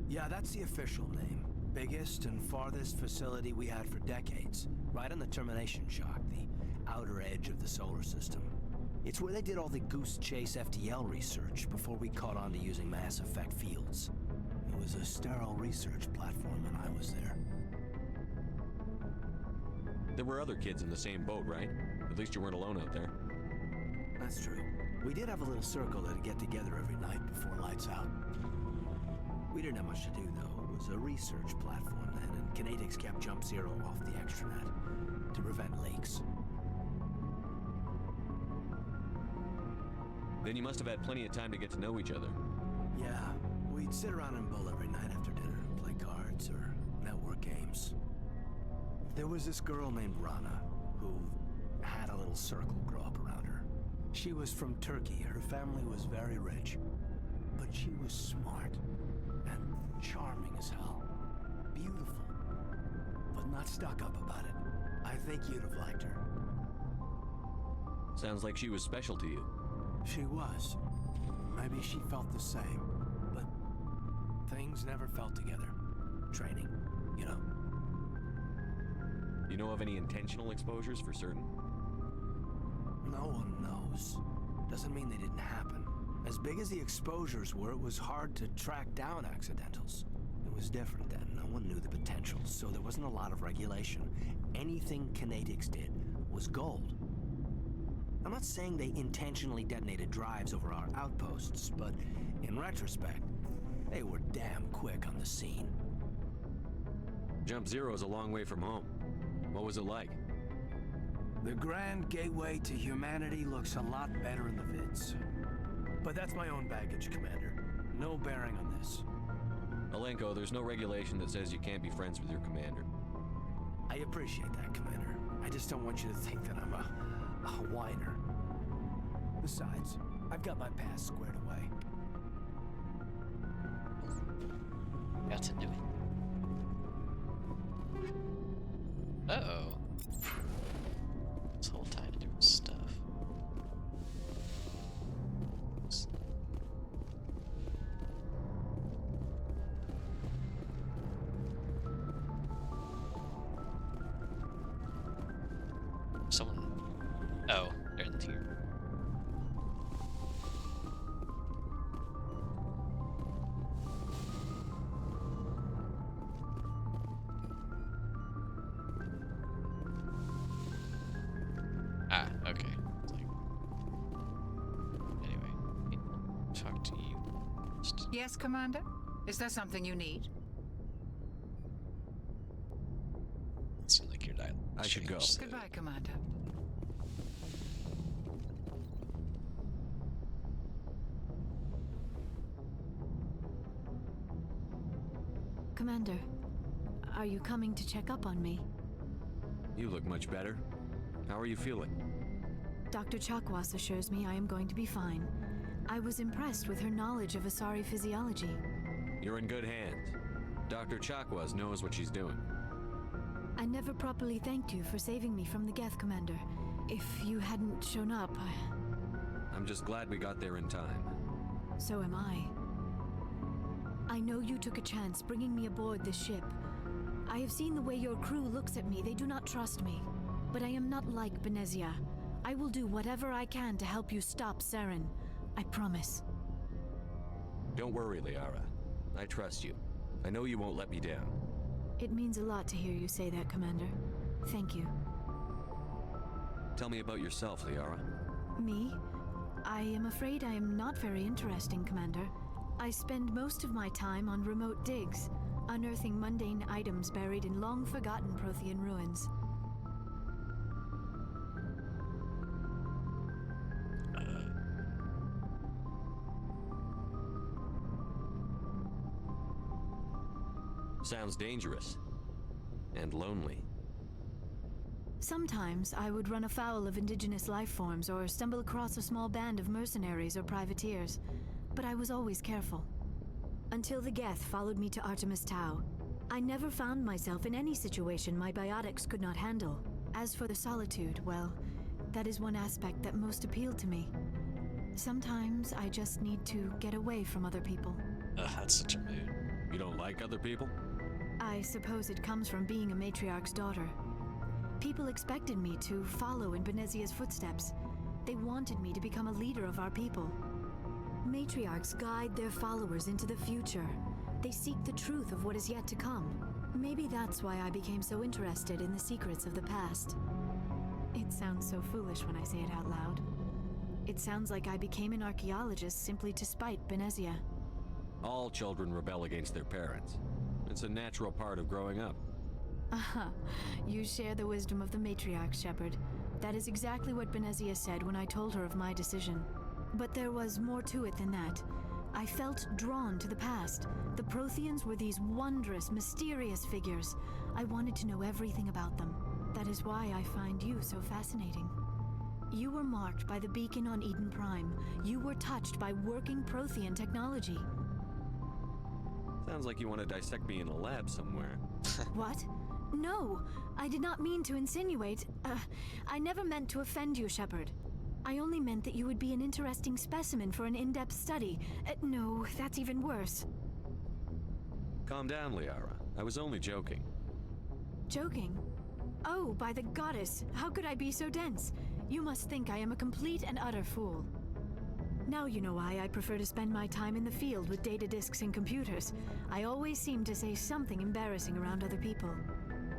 Yeah, that's the official name. Biggest and farthest facility we had for decades. Right on the termination shock, the outer edge of the solar system. It's where they did all the Goose Chase FTL research before we caught on to using mass effect fields. It was a sterile research platform when I was there.
There were other kids in the same boat, right? At least you weren't alone out there.
That's true. We did have a little circle that'd get together every night before lights out. We didn't have much to do, though. It was a research platform then, and kinetics kept Jump Zero off the extranet to prevent leaks.
Then you must have had plenty of time to get to know each other.
Yeah, we'd sit around and bowl every night after dinner and play cards or network games. There was this girl named Rana who had a little circle grow up around her. She was from Turkey. Her family was very rich. But she was smart and charming as hell. Beautiful. But not stuck up about it. I think you'd have liked her.
Sounds like she was special to you.
She was. Maybe she felt the same. But things never felt together. Training, you know.
You know of any intentional exposures for certain?
No one knows. Doesn't mean they didn't happen. As big as the exposures were, it was hard to track down accidentals. It was different then. No one knew the potential, so there wasn't a lot of regulation. Anything Canadics did was gold. I'm not saying they intentionally detonated drives over our outposts, but in retrospect, they were damn quick on the scene.
Jump Zero's a long way from home. What was it like?
The grand gateway to humanity looks a lot better in the vids. But that's my own baggage, Commander. No bearing on this.
Alenko, there's no regulation that says you can't be friends with your commander.
I appreciate that, Commander. I just don't want you to think that I'm a whiner. Besides, I've got my past squared away.
Got to do it. Uh-oh. This whole time to do stuff. Someone... Oh, they're in here. Ah, okay. It's like... Anyway, talk to you first.
Yes, Commander? Is there something you need?
It seems like your dialogue.
I should go.
Goodbye, Commander.
Commander, are you coming to check up on me?
You look much better. How are you feeling?
Dr. Chakwas assures me I am going to be fine. I was impressed with her knowledge of Asari physiology.
You're in good hands. Dr. Chakwas knows what she's doing.
I never properly thanked you for saving me from the Geth, Commander. If you hadn't shown up,
I'm just glad we got there in time.
So am I. I know you took a chance bringing me aboard this ship. I have seen the way your crew looks at me. They do not trust me. But I am not like Benezia. I will do whatever I can to help you stop Saren. I promise.
Don't worry, Liara. I trust you. I know you won't let me down.
It means a lot to hear you say that, Commander. Thank you.
Tell me about yourself, Liara.
Me? I am afraid I am not very interesting, Commander. I spend most of my time on remote digs, unearthing mundane items buried in long-forgotten Prothean ruins.
Sounds dangerous. And lonely.
Sometimes I would run afoul of indigenous life forms or stumble across a small band of mercenaries or privateers, but I was always careful. Until the Geth followed me to Artemis Tau, I never found myself in any situation my biotics could not handle. As for the solitude, well, that is one aspect that most appealed to me. Sometimes I just need to get away from other people.
That's such a mood.
You don't like other people?
I suppose it comes from being a matriarch's daughter. People expected me to follow in Benezia's footsteps. They wanted me to become a leader of our people. Matriarchs guide their followers into the future. They seek the truth of what is yet to come. Maybe that's why I became so interested in the secrets of the past. It sounds so foolish when I say it out loud. It sounds like I became an archaeologist simply to spite Benezia.
All children rebel against their parents. It's a natural part of growing up.
Aha, you share the wisdom of the matriarch, Shepard. That is exactly what Benezia said when I told her of my decision. But there was more to it than that. I felt drawn to the past. The Protheans were these wondrous, mysterious figures. I wanted to know everything about them. That is why I find you so fascinating. You were marked by the beacon on Eden Prime. You were touched by working Prothean technology.
Sounds like you want to dissect me in a lab somewhere.
What? No, I did not mean to insinuate. I never meant to offend you, Shepard. I only meant that you would be an interesting specimen for an in-depth study. No, that's even worse.
Calm down, Liara. I was only joking.
Joking? Oh, by the goddess, how could I be so dense? You must think I am a complete and utter fool. Now you know why I prefer to spend my time in the field with data disks and computers. I always seem to say something embarrassing around other people.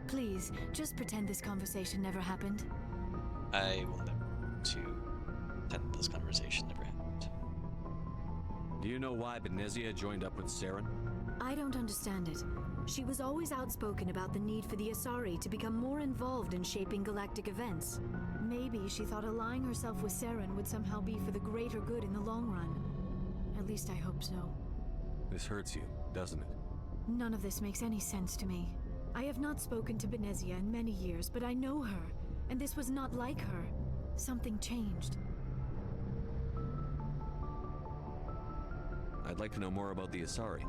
Please, just pretend this conversation never happened.
I will never pretend this conversation never happened.
Do you know why Benezia joined up with Saren?
I don't understand it. She was always outspoken about the need for the Asari to become more involved in shaping galactic events. Maybe she thought allying herself with Saren would somehow be for the greater good in the long run. At least I hope so.
This hurts you, doesn't it?
None of this makes any sense to me. I have not spoken to Benezia in many years, but I know her, and this was not like her. Something changed.
I'd like to know more about the Asari.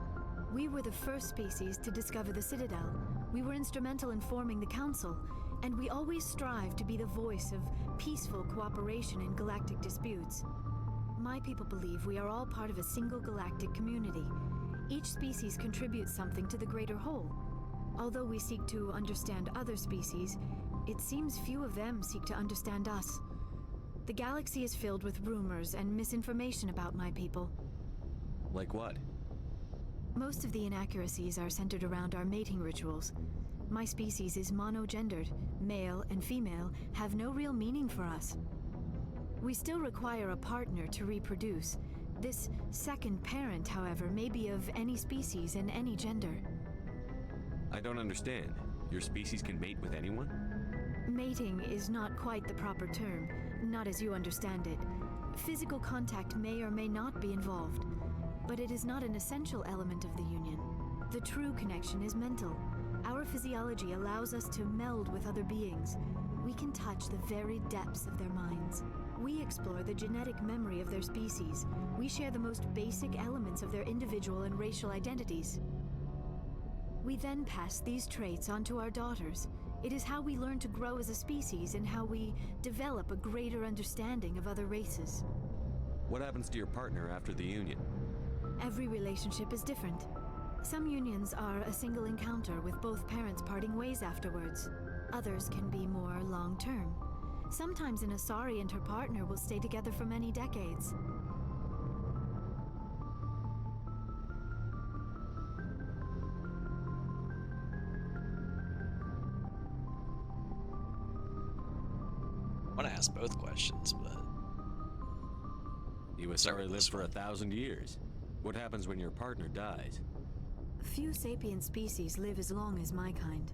We were the first species to discover the Citadel. We were instrumental in forming the Council, and we always strive to be the voice of peaceful cooperation in galactic disputes. My people believe we are all part of a single galactic community. Each species contributes something to the greater whole. Although we seek to understand other species, it seems few of them seek to understand us. The galaxy is filled with rumors and misinformation about my people.
Like what?
Most of the inaccuracies are centered around our mating rituals. My species is monogendered. Male and female have no real meaning for us. We still require a partner to reproduce. This second parent, however, may be of any species and any gender.
I don't understand. Your species can mate with anyone?
Mating is not quite the proper term, not as you understand it. Physical contact may or may not be involved, but it is not an essential element of the union. The true connection is mental. Our physiology allows us to meld with other beings. We can touch the very depths of their minds. We explore the genetic memory of their species. We share the most basic elements of their individual and racial identities. We then pass these traits on to our daughters. It is how we learn to grow as a species and how we develop a greater understanding of other races.
What happens to your partner after the union?
Every relationship is different. Some unions are a single encounter with both parents parting ways afterwards. Others can be more long-term. Sometimes an Asari and her partner will stay together for many decades.
I want to ask both questions, but...
You Asari live for 1,000 years. What happens when your partner dies?
Few sapient species live as long as my kind.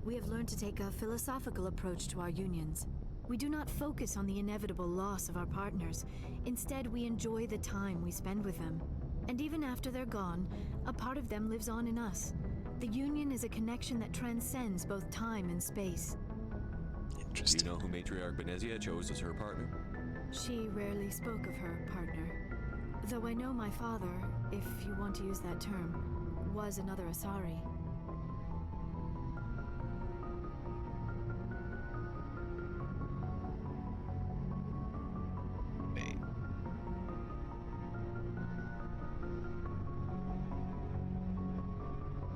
We have learned to take a philosophical approach to our unions. We do not focus on the inevitable loss of our partners. Instead, we enjoy the time we spend with them. And even after they're gone, a part of them lives on in us. The union is a connection that transcends both time and space.
Interesting.
Do you know who Matriarch Benezia chose as her partner?
She rarely spoke of her partner. Though I know my father, if you want to use that term, was another Asari.
Wait.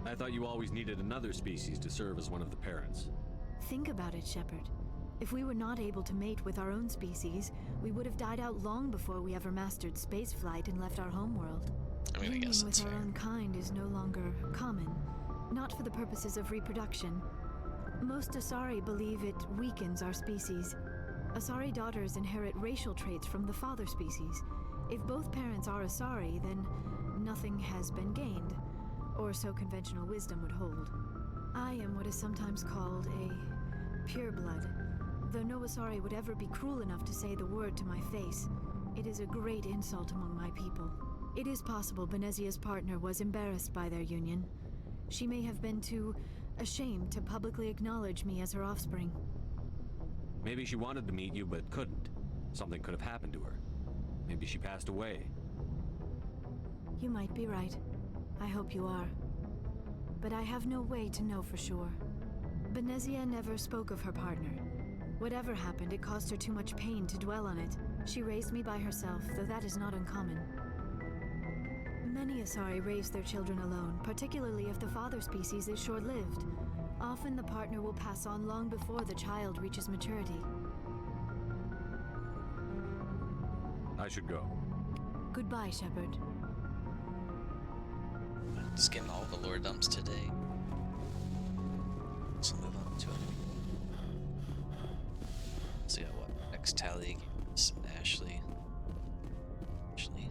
I thought you always needed another species to serve as one of the parents.
Think about it, Shepard. If we were not able to mate with our own species, we would have died out long before we ever mastered spaceflight and left our homeworld.
I mean, I
Union
guess that's
with our
fair.
own kind is no longer common, not for the purposes of reproduction. Most Asari believe it weakens our species. Asari daughters inherit racial traits from the father species. If both parents are Asari, then nothing has been gained, or so conventional wisdom would hold. I am what is sometimes called a pureblood. Though no Asari would ever be cruel enough to say the word to my face, it is a great insult among my people. It is possible Benezia's partner was embarrassed by their union. She may have been too ashamed to publicly acknowledge me as her offspring.
Maybe she wanted to meet you but couldn't. Something could have happened to her. Maybe she passed away.
You might be right. I hope you are. But I have no way to know for sure. Benezia never spoke of her partner. Whatever happened, it caused her too much pain to dwell on it. She raised me by herself, though that is not uncommon. Many Asari raise their children alone, particularly if the father species is short-lived. Often the partner will pass on long before the child reaches maturity.
I should go.
Goodbye, Shepard.
Just getting all the lore dumps today. Let's move on to it. So yeah, what? Next tally is Ashley. Ashley.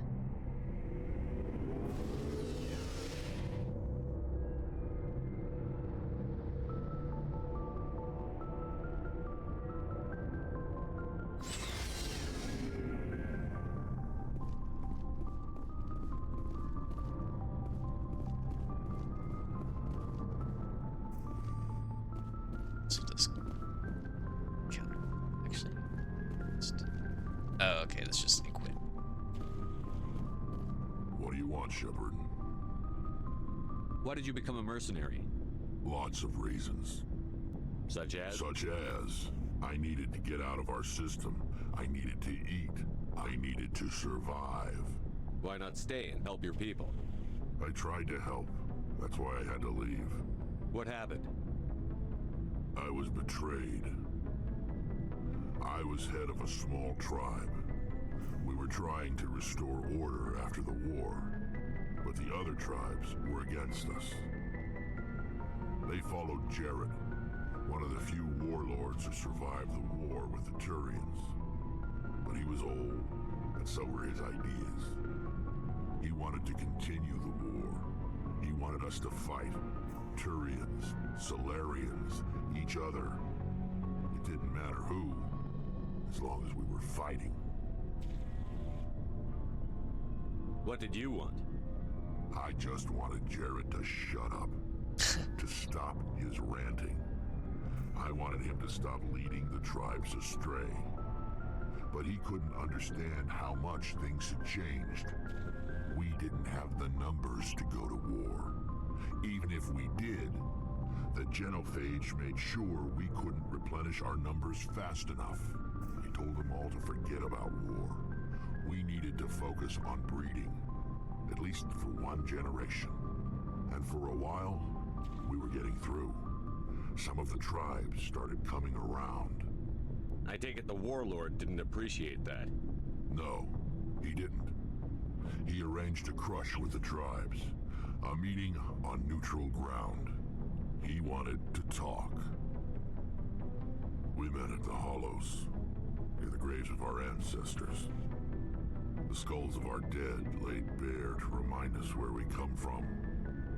So this counter actually. Oh, okay, that's just equip.
What do you want, Shepard?
Why did you become a mercenary?
Lots of reasons.
Such as?
Such as, I needed to get out of our system. I needed to eat. I needed to survive.
Why not stay and help your people?
I tried to help. That's why I had to leave.
What happened?
I was betrayed. I was head of a small tribe. We were trying to restore order after the war, but the other tribes were against us. They followed Jared, one of the few warlords who survived the war with the Turians. But he was old, and so were his ideas. He wanted to continue the war. He wanted us to fight. Turians, Solarians, each other. It didn't matter who, as long as we were fighting.
What did you want?
I just wanted Jared to shut up, to stop his ranting. I wanted him to stop leading the tribes astray. But he couldn't understand how much things had changed. We didn't have the numbers to go to war. Even if we did, the genophage made sure we couldn't replenish our numbers fast enough. He told them all to forget about war. We needed to focus on breeding, at least for one generation. And for a while, we were getting through. Some of the tribes started coming around.
I take it the warlord didn't appreciate that.
No, he didn't. He arranged a crush with the tribes. A meeting on neutral ground. He wanted to talk. We met at the Hollows, near the graves of our ancestors. The skulls of our dead laid bare to remind us where we come from,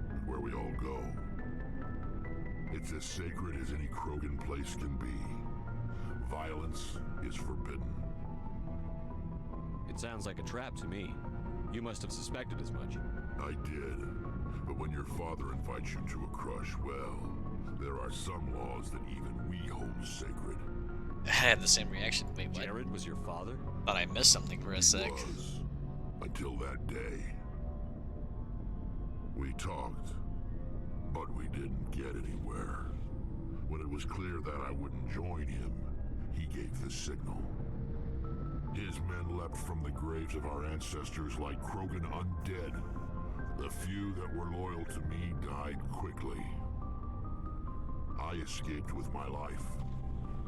and where we all go. It's as sacred as any Krogan place can be. Violence is forbidden.
It sounds like a trap to me. You must have suspected as much.
I did. But when your father invites you to a crush, well, there are some laws that even we hold sacred.
I had the same reaction. Wait, what?
Jared was your father?
Thought I missed something for a sec.
Was, until that day. We talked, but we didn't get anywhere. When it was clear that I wouldn't join him, he gave the signal. His men leapt from the graves of our ancestors like Krogan undead. The few that were loyal to me died quickly. I escaped with my life,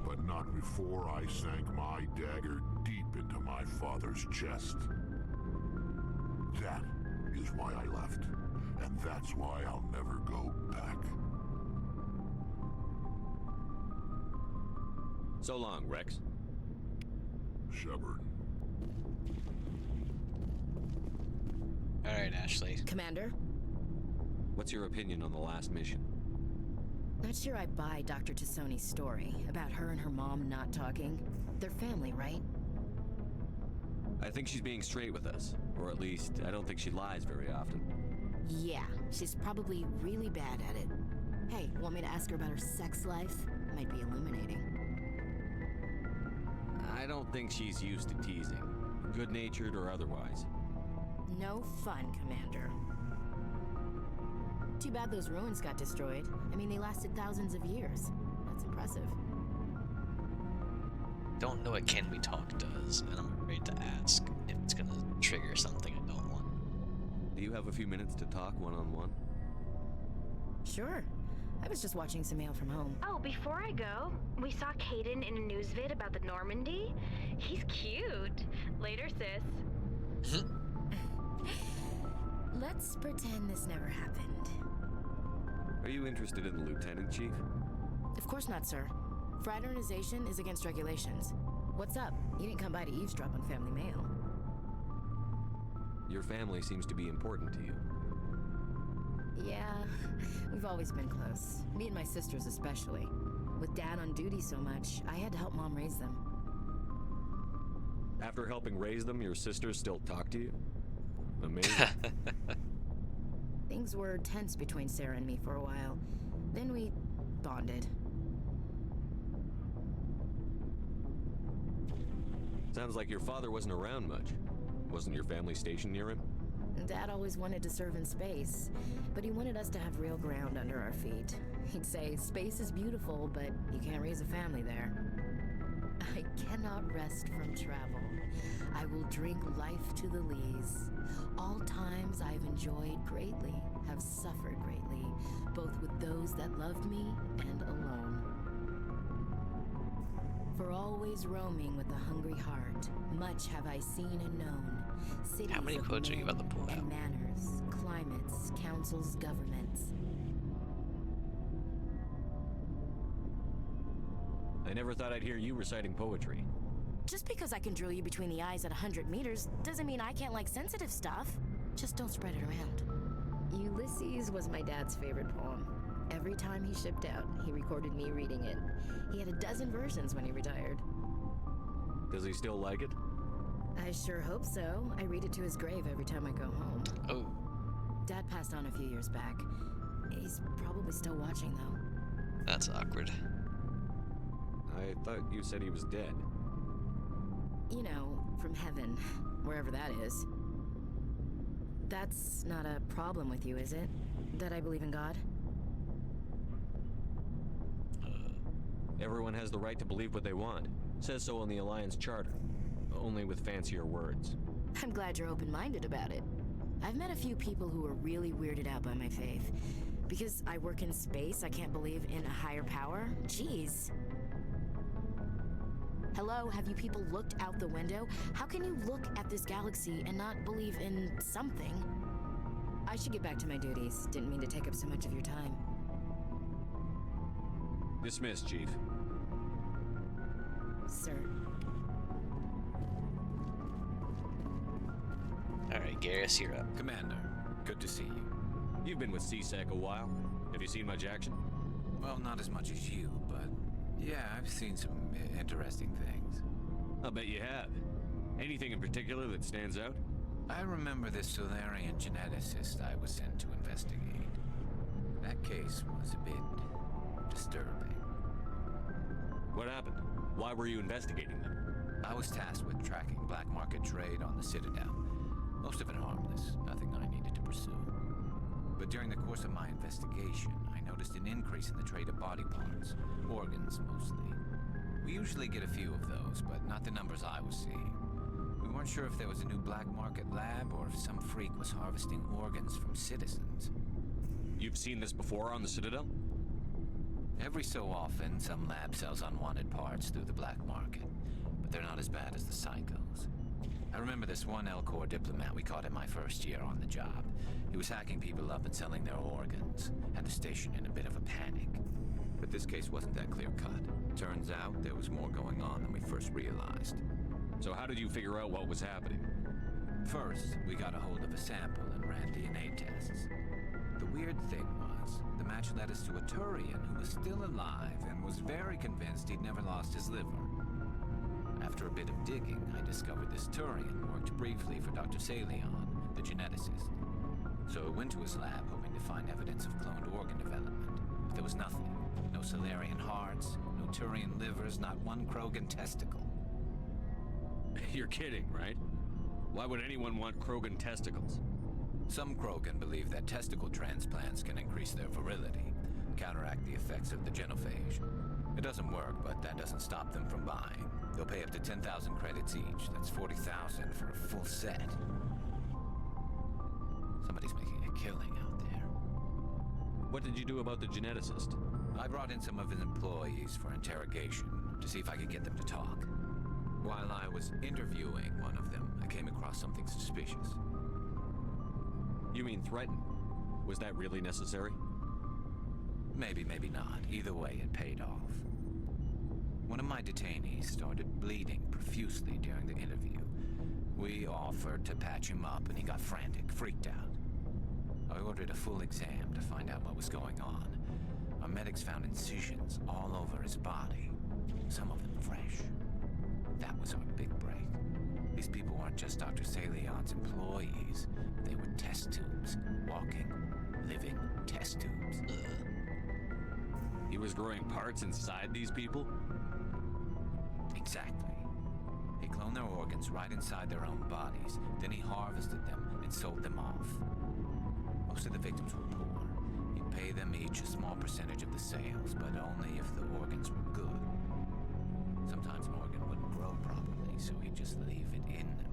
but not before I sank my dagger deep into my father's chest. That is why I left, and that's why I'll never go back.
So long, Rex.
Shepard.
Alright, Ashley.
Commander?
What's your opinion on the last mission?
Not sure I buy Dr. Tassoni's story about her and her mom not talking. They're family, right?
I think she's being straight with us. Or at least, I don't think she lies very often.
Yeah, she's probably really bad at it. Hey, want me to ask her about her sex life? Might be illuminating.
I don't think she's used to teasing, good-natured or otherwise.
No fun, Commander. Too bad those ruins got destroyed. I mean, they lasted thousands of years. That's impressive.
Don't know what Can We Talk does, and I'm afraid to ask if it's gonna trigger something I don't want.
Do you have a few minutes to talk one-on-one?
Sure. I was just watching some mail from home.
Oh, before I go, we saw Caden in a news vid about the Normandy. He's cute. Later, sis.
Let's pretend this never happened.
Are you interested in the Lieutenant, Chief?
Of course not, sir. Fraternization is against regulations. What's up? You didn't come by to eavesdrop on family mail.
Your family seems to be important to you.
Yeah, we've always been close. Me and my sisters especially. With Dad on duty so much, I had to help Mom raise them.
After helping raise them, your sisters still talk to you? Amazing.
Things were tense between Sarah and me for a while. Then we bonded.
Sounds like your father wasn't around much. Wasn't your family stationed near him?
Dad always wanted to serve in space, but he wanted us to have real ground under our feet. He'd say, space is beautiful, but you can't raise a family there. I cannot rest from travel. I will drink life to the lees. All times I've enjoyed greatly, have suffered greatly, both with those that loved me and alone. For always roaming with a hungry heart, much have I seen and known. Cities
How many quotes are you about to pull out?
and manners, climates, councils, governments.
I never thought I'd hear you reciting poetry.
Just because I can drill you between the eyes at 100 meters doesn't mean I can't like sensitive stuff. Just don't spread it around. Ulysses was my dad's favorite poem. Every time he shipped out, he recorded me reading it. He had a dozen versions when he retired.
Does he still like it?
I sure hope so. I read it to his grave every time I go home.
Oh.
Dad passed on a few years back. He's probably still watching, though.
That's awkward.
I thought you said he was dead.
You know, from heaven, wherever that is. That's not a problem with you, is it? That I believe in God?
Everyone has the right to believe what they want. Says so in the Alliance Charter. Only with fancier words.
I'm glad you're open-minded about it. I've met a few people who are really weirded out by my faith. Because I work in space, I can't believe in a higher power? Jeez. Hello, have you people looked out the window? How can you look at this galaxy and not believe in something? I should get back to my duties. Didn't mean to take up so much of your time.
Dismissed, Chief.
Sir.
Alright, Garrus, you're up.
Commander, good to see you.
You've been with CSEC a while. Have you seen much action?
Well, not as much as you, but yeah, I've seen some interesting things.
I'll bet you have. Anything in particular that stands out?
I remember this Solarian geneticist I was sent to investigate. That case was a bit disturbing.
What happened? Why were you investigating them?
I was tasked with tracking black market trade on the Citadel. Most of it harmless, nothing I needed to pursue. But during the course of my investigation, I noticed an increase in the trade of body parts, organs mostly. We usually get a few of those, but not the numbers I was seeing. We weren't sure if there was a new black market lab or if some freak was harvesting organs from citizens.
You've seen this before on the Citadel?
Every so often, some lab sells unwanted parts through the black market, but they're not as bad as the psychos. I remember this one Elcor diplomat we caught in my first year on the job. He was hacking people up and selling their organs. Had the station in a bit of a panic. But this case wasn't that clear-cut. Turns out there was more going on than we first realized.
So how did you figure out what was happening?
First, we got a hold of a sample and ran DNA tests. The weird thing was, the match led us to a Turian who was still alive and was very convinced he'd never lost his liver. After a bit of digging, I discovered this Turian worked briefly for Dr. Salion, the geneticist. So I went to his lab hoping to find evidence of cloned organ development. But there was nothing. No Solarian hearts, no Turian livers, not one Krogan testicle.
You're kidding, right? Why would anyone want Krogan testicles?
Some Krogan believe that testicle transplants can increase their virility, counteract the effects of the genophage. It doesn't work, but that doesn't stop them from buying. They'll pay up to 10,000 credits each. That's 40,000 for a full set. Somebody's making a killing out there.
What did you do about the geneticist?
I brought in some of his employees for interrogation to see if I could get them to talk. While I was interviewing one of them, I came across something suspicious.
You mean threaten? Was that really necessary?
Maybe, maybe not. Either way, it paid off. One of my detainees started bleeding profusely during the interview. We offered to patch him up, and he got frantic, freaked out. I ordered a full exam to find out what was going on. Our medics found incisions all over his body, some of them fresh. That was our big break. These people weren't just Dr. Salion's employees. They were test tubes. Walking, living test tubes.
He was growing parts inside these people?
Exactly. He cloned their organs right inside their own bodies. Then he harvested them and sold them off. Most of the victims were poor. He'd pay them each a small percentage of the sales, but only if the organs were good. Sometimes an organ wouldn't grow properly, so he'd just leave it in them.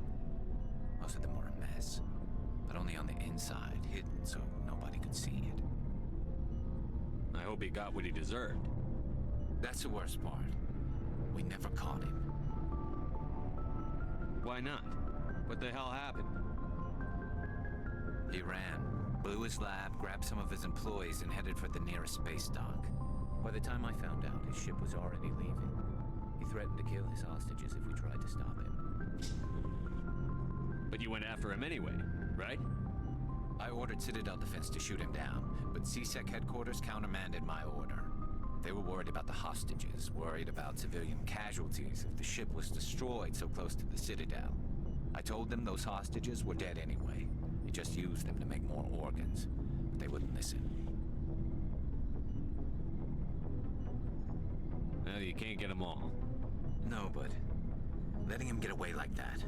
Most of them were a mess, but only on the inside, hidden so nobody could see it.
I hope he got what he deserved.
That's the worst part. We never caught him.
Why not? What the hell happened?
He ran, blew his lab, grabbed some of his employees, and headed for the nearest space dock. By the time I found out, his ship was already leaving. He threatened to kill his hostages if we tried to stop him.
But you went after him anyway, right?
I ordered Citadel Defense to shoot him down, but CSEC headquarters countermanded my order. They were worried about the hostages, worried about civilian casualties if the ship was destroyed so close to the Citadel. I told them those hostages were dead anyway. They just used them to make more organs, but they wouldn't listen.
Well, you can't get them all.
No, but letting him get away like that.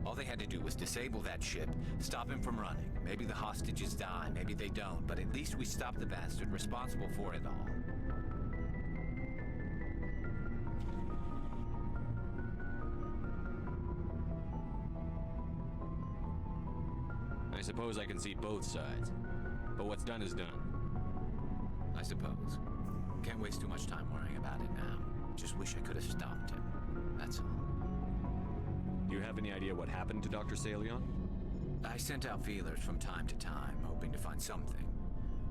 All they had to do was disable that ship, stop him from running. Maybe the hostages die, maybe they don't, but at least we stopped the bastard responsible for it all.
I suppose I can see both sides, but what's done is done.
I suppose. Can't waste too much time worrying about it now. Just wish I could have stopped him. That's all.
Do you have any idea what happened to Dr. Salion?
I sent out feelers from time to time, hoping to find something.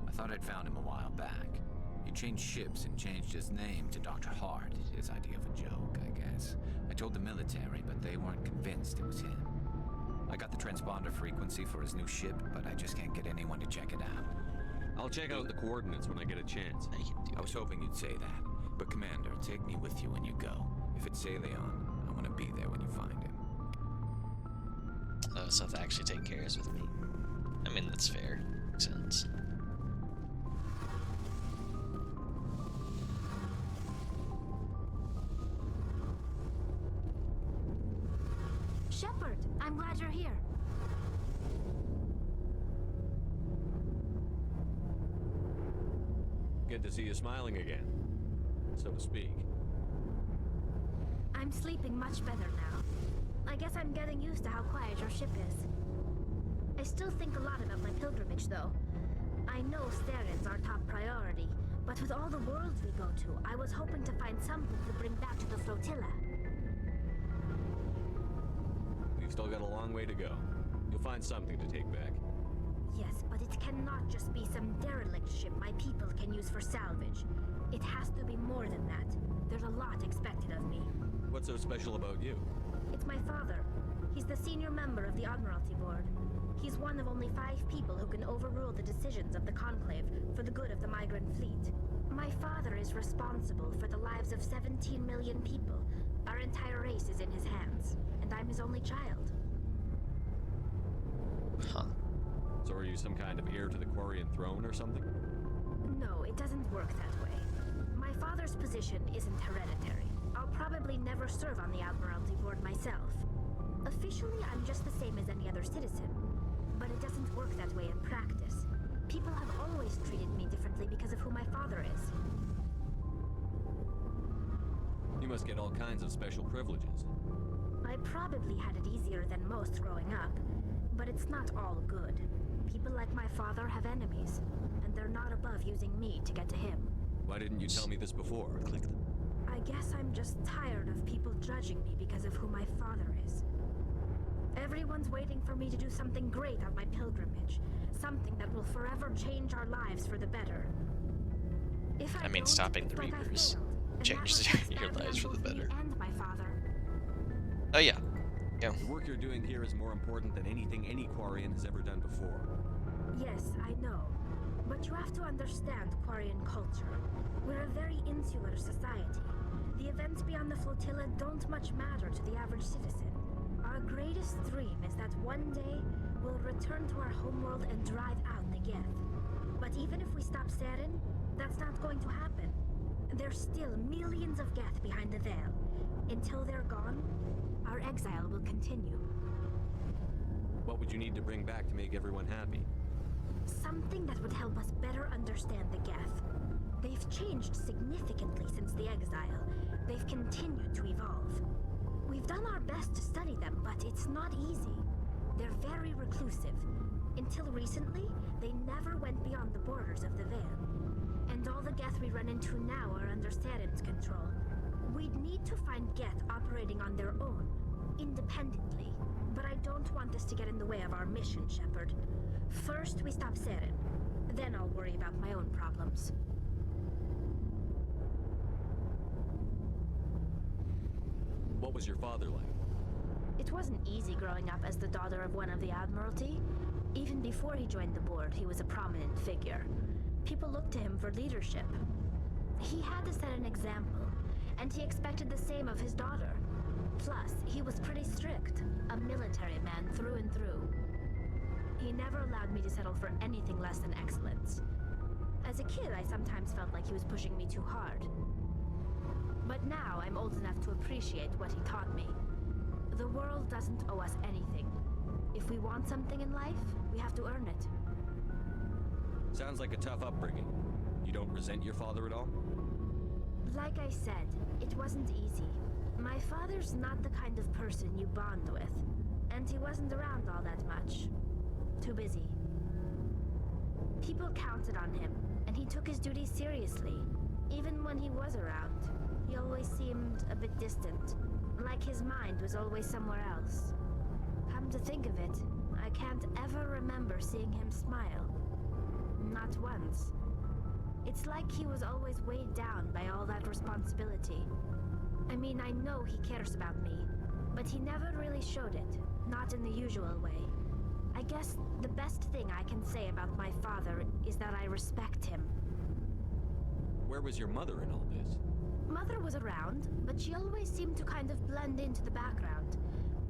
I thought I'd found him a while back. He changed ships and changed his name to Dr. Hart, his idea of a joke, I guess. I told the military, but they weren't convinced it was him. I got the transponder frequency for his new ship, but I just can't get anyone to check it out.
I'll check out the coordinates when I get a chance.
I was hoping you'd say that. But Commander, take me with you when you go. If it's Salion, I want to be there when you find him.
Oh, so to actually take care is with me. I mean, that's fair. Makes sense.
Shepard, I'm glad you're here.
Good to see you smiling again, so to speak.
I'm sleeping much better now. I guess I'm getting used to how quiet your ship is. I still think a lot about my pilgrimage, though. I know Steren's our top priority, but with all the worlds we go to, I was hoping to find something to bring back to the flotilla.
We've still got a long way to go. You'll find something to take back.
Yes, but it cannot just be some derelict ship my people can use for salvage. It has to be more than that. There's a lot expected of me.
What's so special about you?
It's my father. He's the senior member of the Admiralty Board. He's one of only 5 people who can overrule the decisions of the Conclave for the good of the migrant fleet. My father is responsible for the lives of 17 million people, Our entire race is in his hands, and I'm his only child.
Huh.
So are you some kind of heir to the Quarian throne or something?
No, it doesn't work that way. My father's position isn't hereditary. I'll probably never serve on the Admiralty Board myself. Officially, I'm just the same as any other citizen. But it doesn't work that way in practice. People have always treated me differently because of who my father is.
You must get all kinds of special privileges.
I probably had it easier than most growing up, but it's not all good. People like my father have enemies, and they're not above using me to get to him.
Why didn't you tell me this before?
Click them.
I guess I'm just tired of people judging me because of who my father is. Everyone's waiting for me to do something great on my pilgrimage, something that will forever change our lives for the better. If I don't,
stopping the
it's like I
Reapers
failed, and
changes
that reflects
your
badly
lives for
on
the
both me
better.
and my father.
Oh yeah. Yeah.
The work you're doing here is more important than anything any Quarian has ever done before.
Yes, I know. But you have to understand Quarian culture. We're a very insular society. The events beyond the flotilla don't much matter to the average citizen. Our greatest dream is that one day we'll return to our homeworld and drive out the Geth. But even if we stop Saren, that's not going to happen. There's still millions of Geth behind the veil. Until they're gone, our exile will continue.
What would you need to bring back to make everyone happy?
Something that would help us better understand the Geth. They've changed significantly since the exile. They've continued to evolve. We've done our best to study them, but it's not easy. They're very reclusive. Until recently, they never went beyond the borders of the Veil. And all the Geth we run into now are under Saren's control. We'd need to find Geth operating on their own, independently. But I don't want this to get in the way of our mission, Shepard. First, we stop Saren. Then I'll worry about my own problems.
What was your father like?
It wasn't easy growing up as the daughter of one of the Admiralty. Even before he joined the board, he was a prominent figure. People looked to him for leadership. He had to set an example, and he expected the same of his daughter. Plus, he was pretty strict, a military man through and through. He never allowed me to settle for anything less than excellence. As a kid, I sometimes felt like he was pushing me too hard. But now I'm old enough to appreciate what he taught me. The world doesn't owe us anything. If we want something in life, we have to earn it.
Sounds like a tough upbringing. You don't resent your father at all?
Like I said, it wasn't easy. My father's not the kind of person you bond with, and he wasn't around all that much. Too busy. People counted on him, and he took his duties seriously. Even when he was around, he always seemed a bit distant, like his mind was always somewhere else. Come to think of it, I can't ever remember seeing him smile. Not once. It's like he was always weighed down by all that responsibility. I mean, I know he cares about me, but he never really showed it, not in the usual way. I guess the best thing I can say about my father is that I respect him.
Where was your mother in all this?
Mother was around, but she always seemed to kind of blend into the background.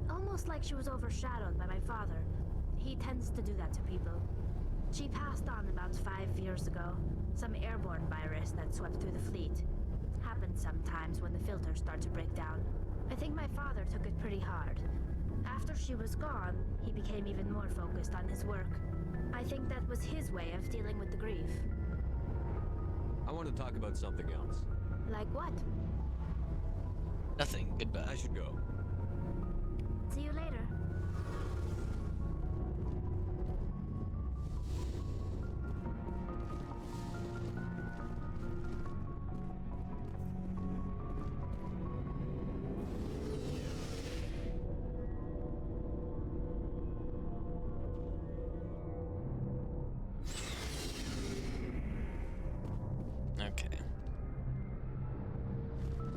Almost like she was overshadowed by my father. He tends to do that to people. She passed on about 5 years ago. Some airborne virus that swept through the fleet. Happens sometimes when the filters start to break down. I think my father took it pretty hard. After she was gone, he became even more focused on his work. I think that was his way of dealing with the grief.
I want to talk about something else.
Like what?
Nothing. Goodbye.
I should go.
See you later.
Okay.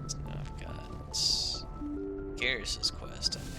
So now I've got Garrus's quest, I think.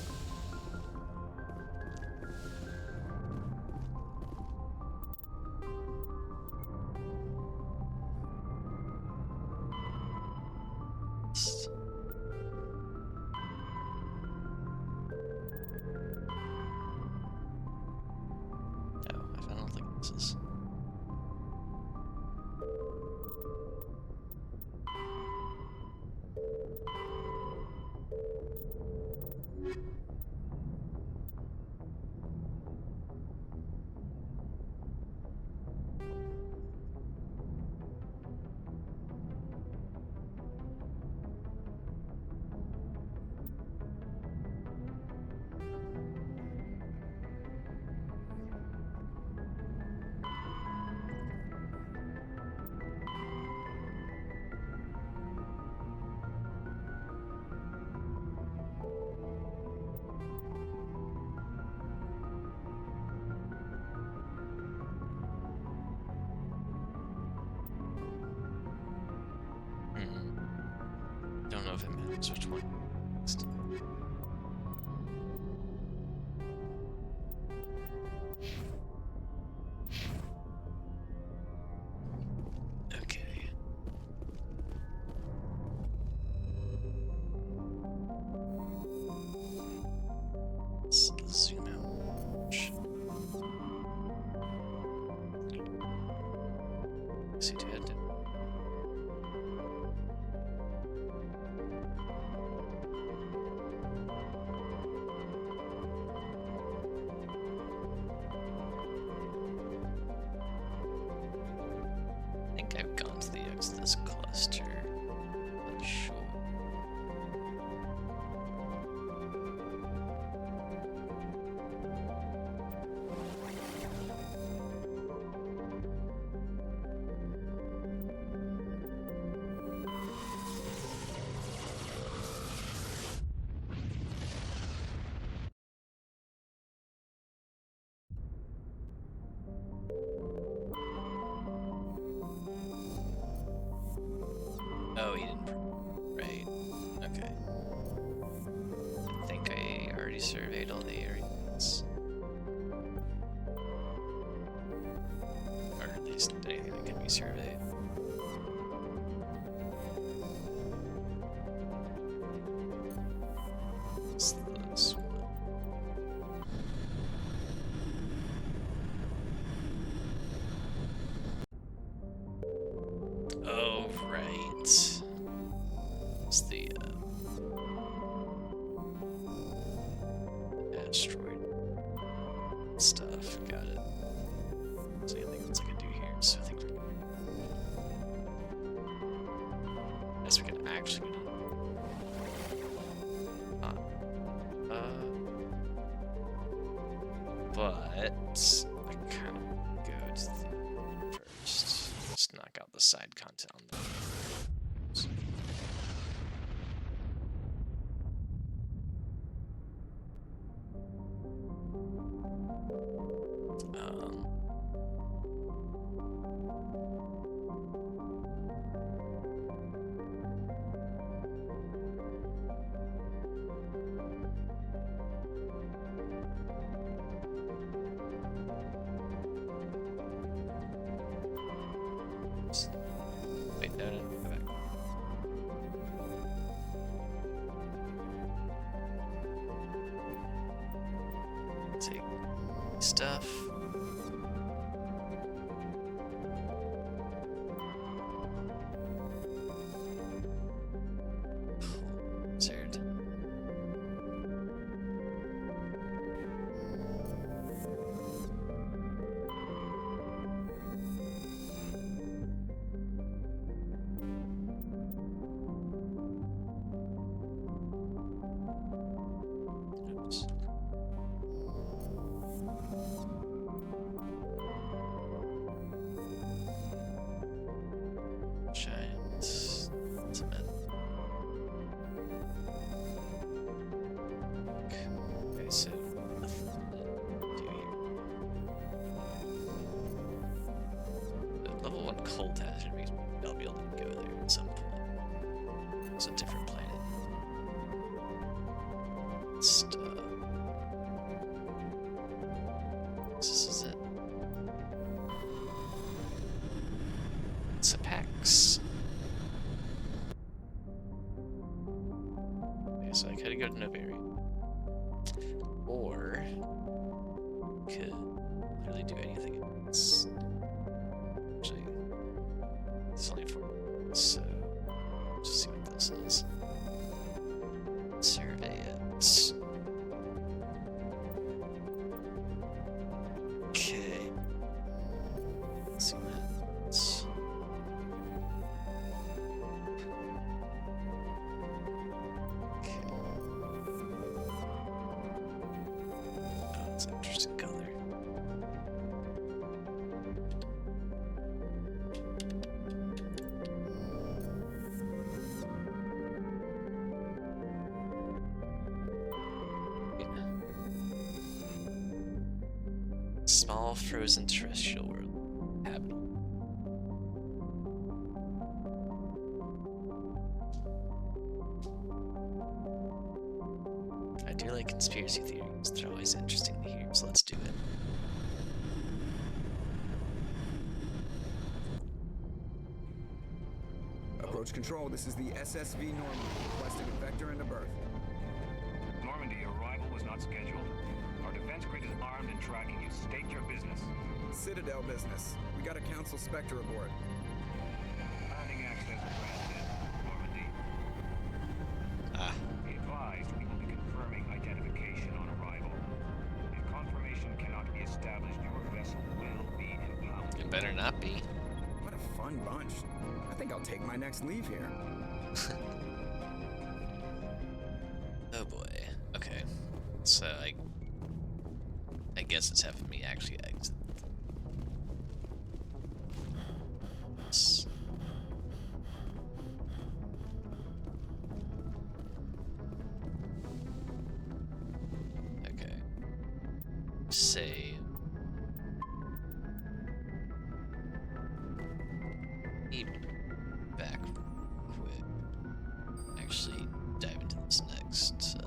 if it matters which one. Okay. Let's zoom out. Is he dead? I think I've gone to the Exodus cluster. Not sure. Oh, he didn't. Right. Okay. I think I already surveyed all the areas. Or at least anything that can be surveyed. What's this one? Oh, right. It's the asteroid stuff. Got it. So I think that's I can do here. So I think we're guess we can actually do but I kind of go to the first. Just knock out the side content on that. Wait, no, go back. Take stuff. Wizard. Oops. Giant cement. Okay, so nothing to do here. The level 1 cold hazard makes me I'll be able to go there at some point. It's a different planet. Stuff. This is it. It's a PAX. Okay, so I could go to Novaria. Or could really do anything else. Actually, it's only 4 minutes, so just see what this is. Survey it. Okay. Let's see what happens. Okay. Oh, it's an interesting color. Small frozen terrestrial world. Habitable. do like conspiracy theories. They're always interesting to hear, so let's do it.
Approach control, this is the SSV Normandy, requesting a vector into berth.
Normandy, your arrival was not scheduled. Our defense grid is armed and tracking you. State your business.
Citadel business. We got a Council Spectre aboard.
Landing access granted, Normandy. Be advised, we will be confirming identification on arrival. If confirmation cannot be established, your vessel will be impounded.
It better not be.
What a fun bunch. I think I'll take my next leave here.
Oh boy. Okay. So I guess it's having me actually exit. Okay. Save. Back quick. Actually, dive into this next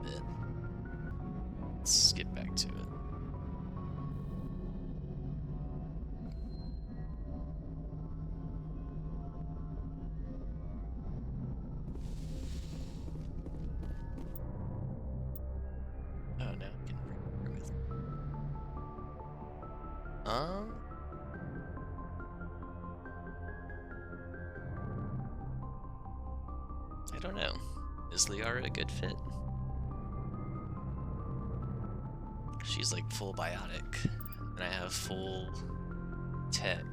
bit. Let's get back to it. Oh, now I can bring her with her. I don't know. Is Liara a good fit? She's like full biotic, and I have full tech.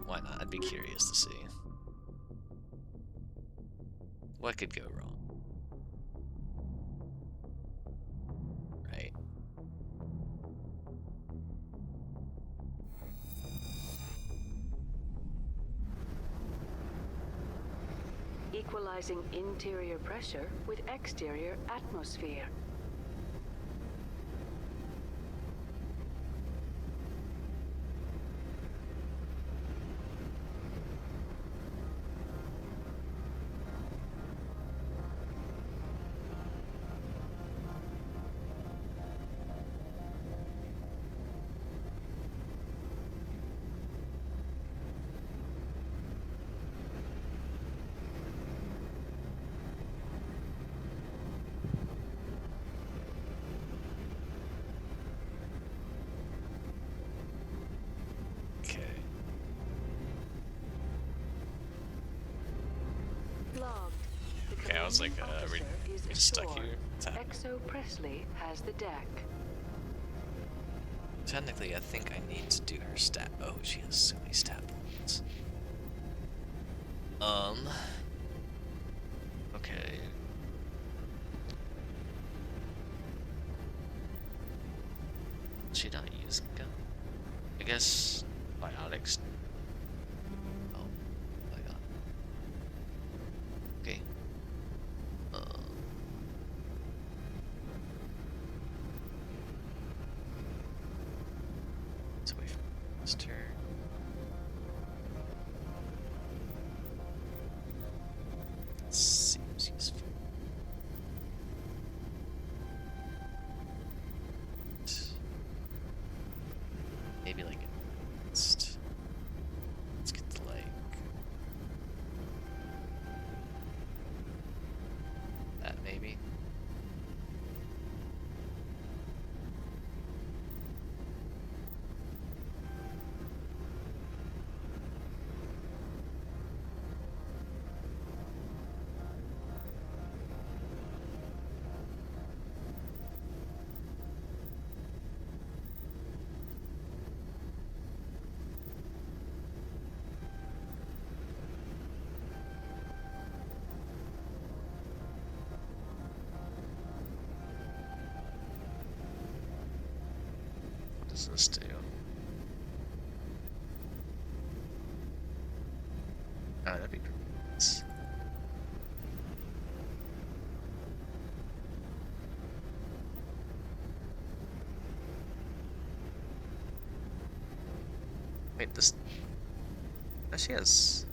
Why not? I'd be curious to see. What could go wrong? Right.
Equalizing interior pressure with exterior atmosphere.
Okay, I was like, we just stuck here.
Exo Presley has the deck.
Technically, I think I need to do her stat. Oh, she has so many stat points. Okay. She not using gun? I guess biotics. Oh my god. Okay. Let's wait for this turn. Seems useful. Maybe like let's get the like that maybe. What does this do? Oh, that'd be great. Wait, this. Oh, she has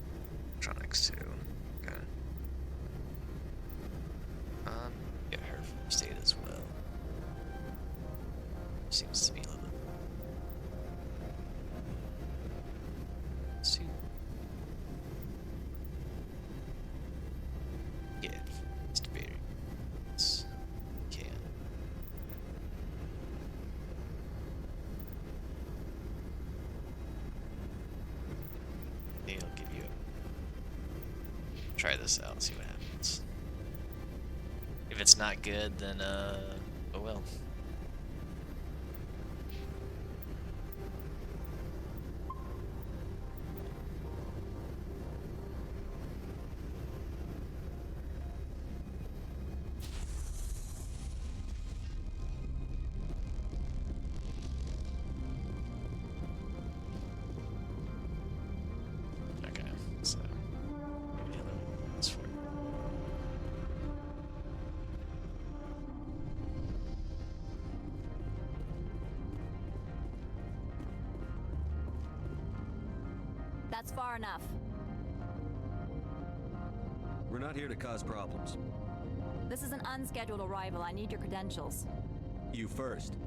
electronics too. Okay. Get her first aid as well. Seems to be a little bit. Let's see. Get first bearings. Can. Maybe I'll give you a. Try this out, see what happens. If it's not good, then oh well. Okay, so maybe the other one's for you.
That's far enough.
We're not here to cause problems.
This is an unscheduled arrival. I need your credentials.
You first.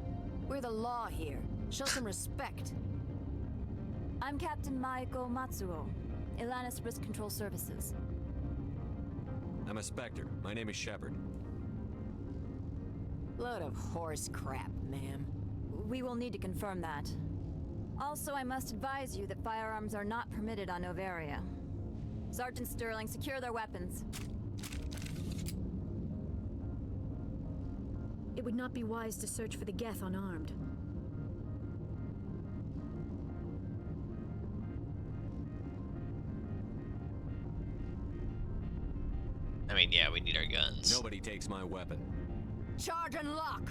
We're the law here. Show some respect.
I'm Captain Maiko Matsuo, Ilanis Risk Control Services.
I'm a Spectre. My name is Shepard.
Load of horse crap, ma'am.
We will need to confirm that. Also, I must advise you that firearms are not permitted on Novaria. Sergeant Sterling, secure their weapons.
It would not be wise to search for the Geth unarmed.
I mean, yeah, we need our guns.
Nobody takes my weapon.
Charge and lock!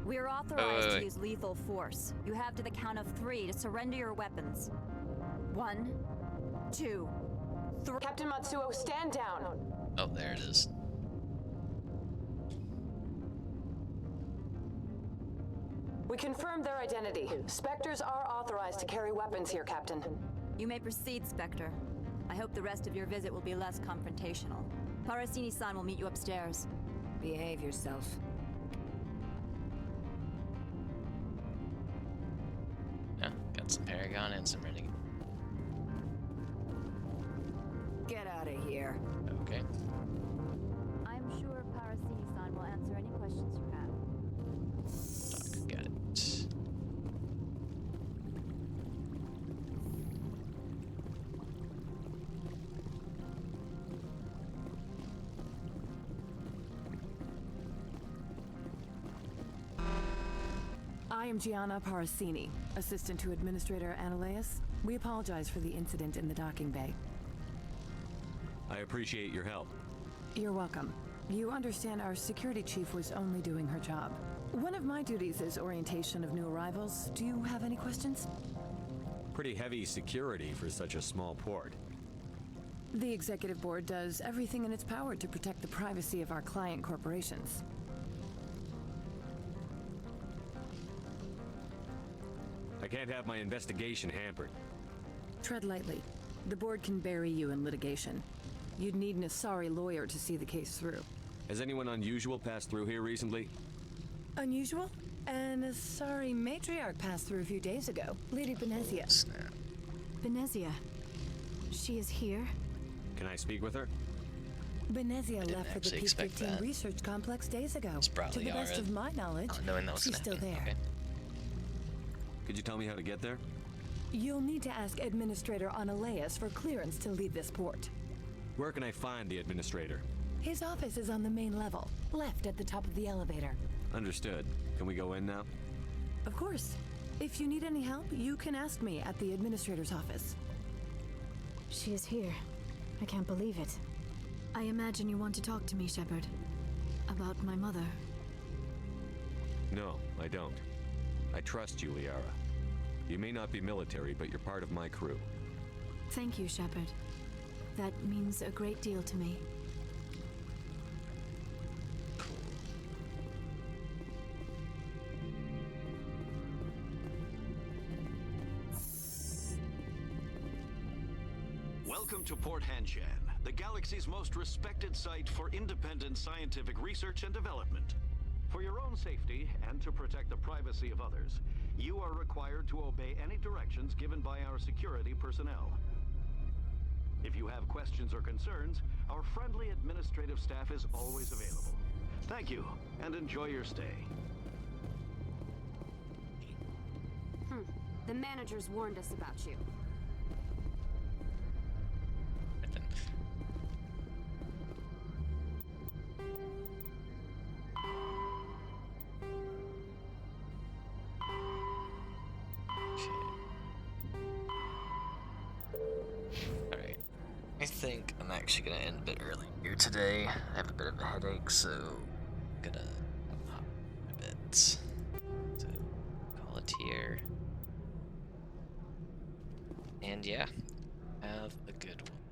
We are authorized
wait.
to use lethal force. You have to the count of 3 to surrender your weapons. 1, 2, 3.
Captain Matsuo, stand down.
Oh, there it is.
We confirmed their identity. Spectres are authorized to carry weapons here, Captain.
You may proceed, Spectre. I hope the rest of your visit will be less confrontational. Parasini-san will meet you upstairs.
Behave yourself.
Yeah, got some Paragon and some Renegade.
Get out of here.
Okay.
I'm sure Parasini-san will answer any questions you have.
Doc, got it.
I am Gianna Parasini, assistant to Administrator Analeas. We apologize for the incident in the docking bay.
I appreciate your help.
You're welcome. You understand our security chief was only doing her job. One of my duties is orientation of new arrivals. Do you have any questions?
Pretty heavy security for such a small port.
The executive board does everything in its power to protect the privacy of our client corporations.
I can't have my investigation hampered.
Tread lightly. The board can bury you in litigation. You'd need an Asari lawyer to see the case through.
Has anyone unusual passed through here recently?
Unusual? An Asari matriarch passed through a few days ago. Lady Benezia.
Snap.
Benezia. She is here?
Can I speak with her?
Benezia
didn't
left for the
actually expect
P-15
that.
research complex days ago.
It's probably
to the best
Liara.
of my knowledge,
Knowing that was
she's
gonna
still
happen.
there.
Okay.
Could you tell me how to get there?
You'll need to ask Administrator Analeas for clearance to leave this port.
Where can I find the administrator?
His office is on the main level, left at the top of the elevator.
Understood. Can we go in now?
Of course. If you need any help, you can ask me at the administrator's office.
She is here. I can't believe it. I imagine you want to talk to me, Shepard. About my mother.
No, I don't. I trust you, Liara. You may not be military, but you're part of my crew.
Thank you, Shepard. That means a great deal to me.
Welcome to Port Hanshan, the galaxy's most respected site for independent scientific research and development. For your own safety and to protect the privacy of others, you are required to obey any directions given by our security personnel. If you have questions or concerns, our friendly administrative staff is always available. Thank you, and enjoy your stay.
The managers warned us about you.
Alright. I think I'm actually gonna end a bit early here today. I have a bit of a headache, so I'm gonna hop a bit. So call it here. And yeah, have a good one.